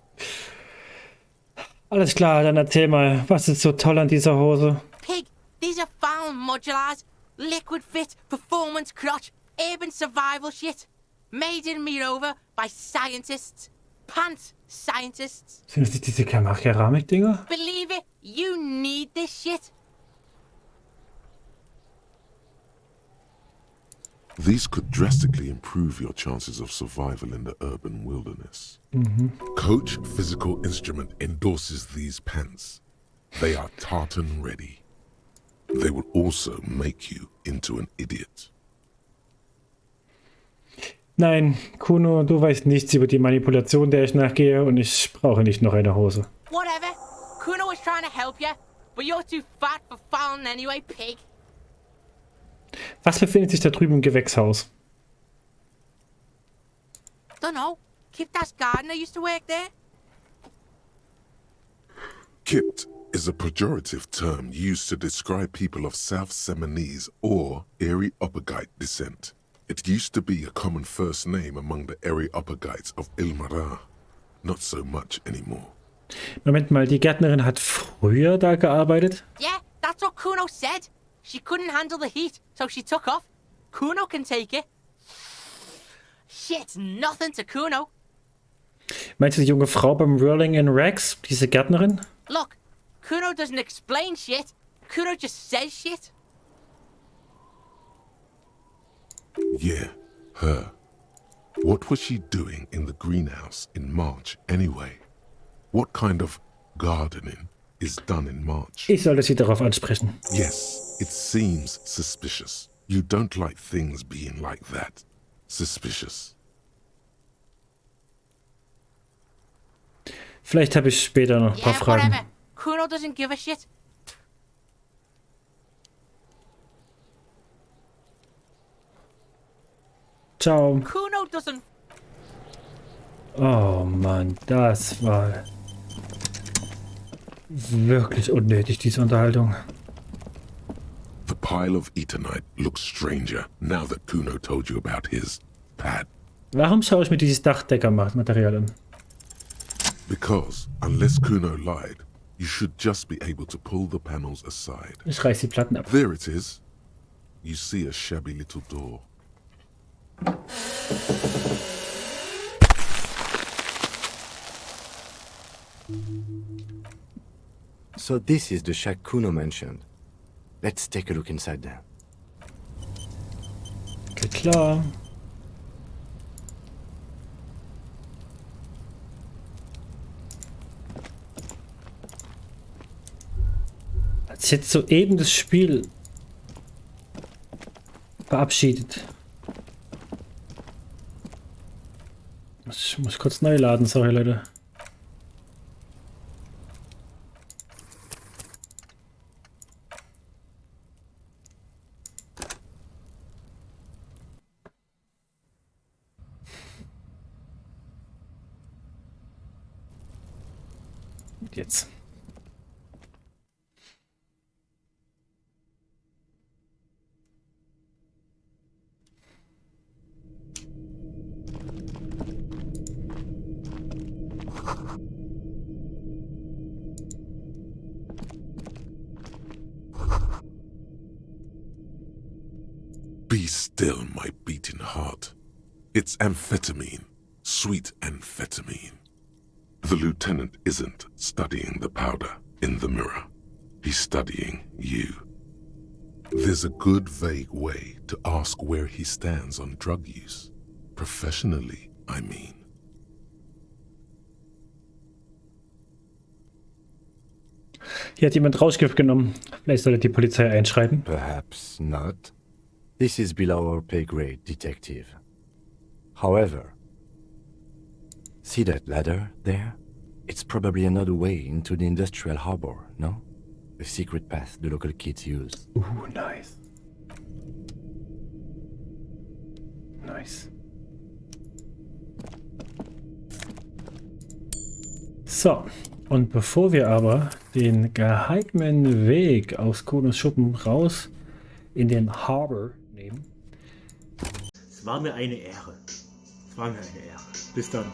Alles klar, dann erzähl mal, was ist so toll an dieser Hose? Pig, these are found modulars. Liquid fit, performance crotch, urban survival shit. Made in Mirova by scientists. Pants scientists. Sind das nicht diese Keramikdinger? Believe it, you need this shit. These could drastically improve your chances of survival in the urban wilderness. Coach Physical Instrument endorses these pants. They are tartan ready. They will also make you into an idiot. Nein, Kuno, du weißt nichts über die Manipulation, der ich nachgehe, und ich brauche nicht noch eine Hose. Whatever. Kuno was trying to help you, but you're too fat for fouling anyway, pig. Was befindet sich da drüben im Gewächshaus? Dunno. Kipta's gardener used to work there. Kipt is a pejorative term used to describe people of South Seminese or Areopagite descent. It used to be a common first name among the Areopagites of Ilmara. Not so much anymore. Moment mal, die Gärtnerin hat früher da gearbeitet? Yeah, that's what Kuno said. She couldn't handle the heat, so she took off. Kuno can take it. Shit's nothing to Kuno. Meinst du die junge Frau beim Whirling in Rags, diese Gärtnerin? Look, Kuno doesn't explain shit. Kuno just says shit. Yeah, her. What was she doing in the greenhouse in March anyway? What kind of gardening is done in March? Ich sollte sie darauf ansprechen. Yes, it seems suspicious. You don't like things being like that. Suspicious. Vielleicht habe ich später noch ein paar Yeah, Fragen. whatever. Kuno doesn't give a shit. Ciao. Kuno doesn't. Oh Mann, das war wirklich unnötig, diese Unterhaltung. The pile of Eternite looks stranger now that Kuno told you about his pad. Warum schaue ich mir dieses Dachdeckermaterial an? Because, unless Kuno lied, you should just be able to pull the panels aside. Ich reiß die Platten ab. There it is. You see a shabby little door. So this is the shack Kuno mentioned. Let's take a look inside there. Okay, klar. Als jetzt soeben das Spiel verabschiedet. Ich muss kurz neu laden, sorry Leute. Jetzt. Be still, my beating heart. It's amphetamine, sweet amphetamine. The lieutenant isn't studying the powder in the mirror. He's studying you. There's a good, vague way to ask where he stands on drug use. Professionally, I mean. Hier hat jemand Rauschgift genommen. Vielleicht sollte die Polizei einschreiten. Perhaps not. This is below our pay grade, detective. However, see that ladder there? It's probably another way into the industrial harbor, no? A secret path the local kids use. Ooh, nice. Nice. So, und bevor wir aber den geheimen Weg aus Kunos Schuppen raus in den Harbor nehmen. Es war mir eine Ehre. Es war mir eine Ehre. Bis dann.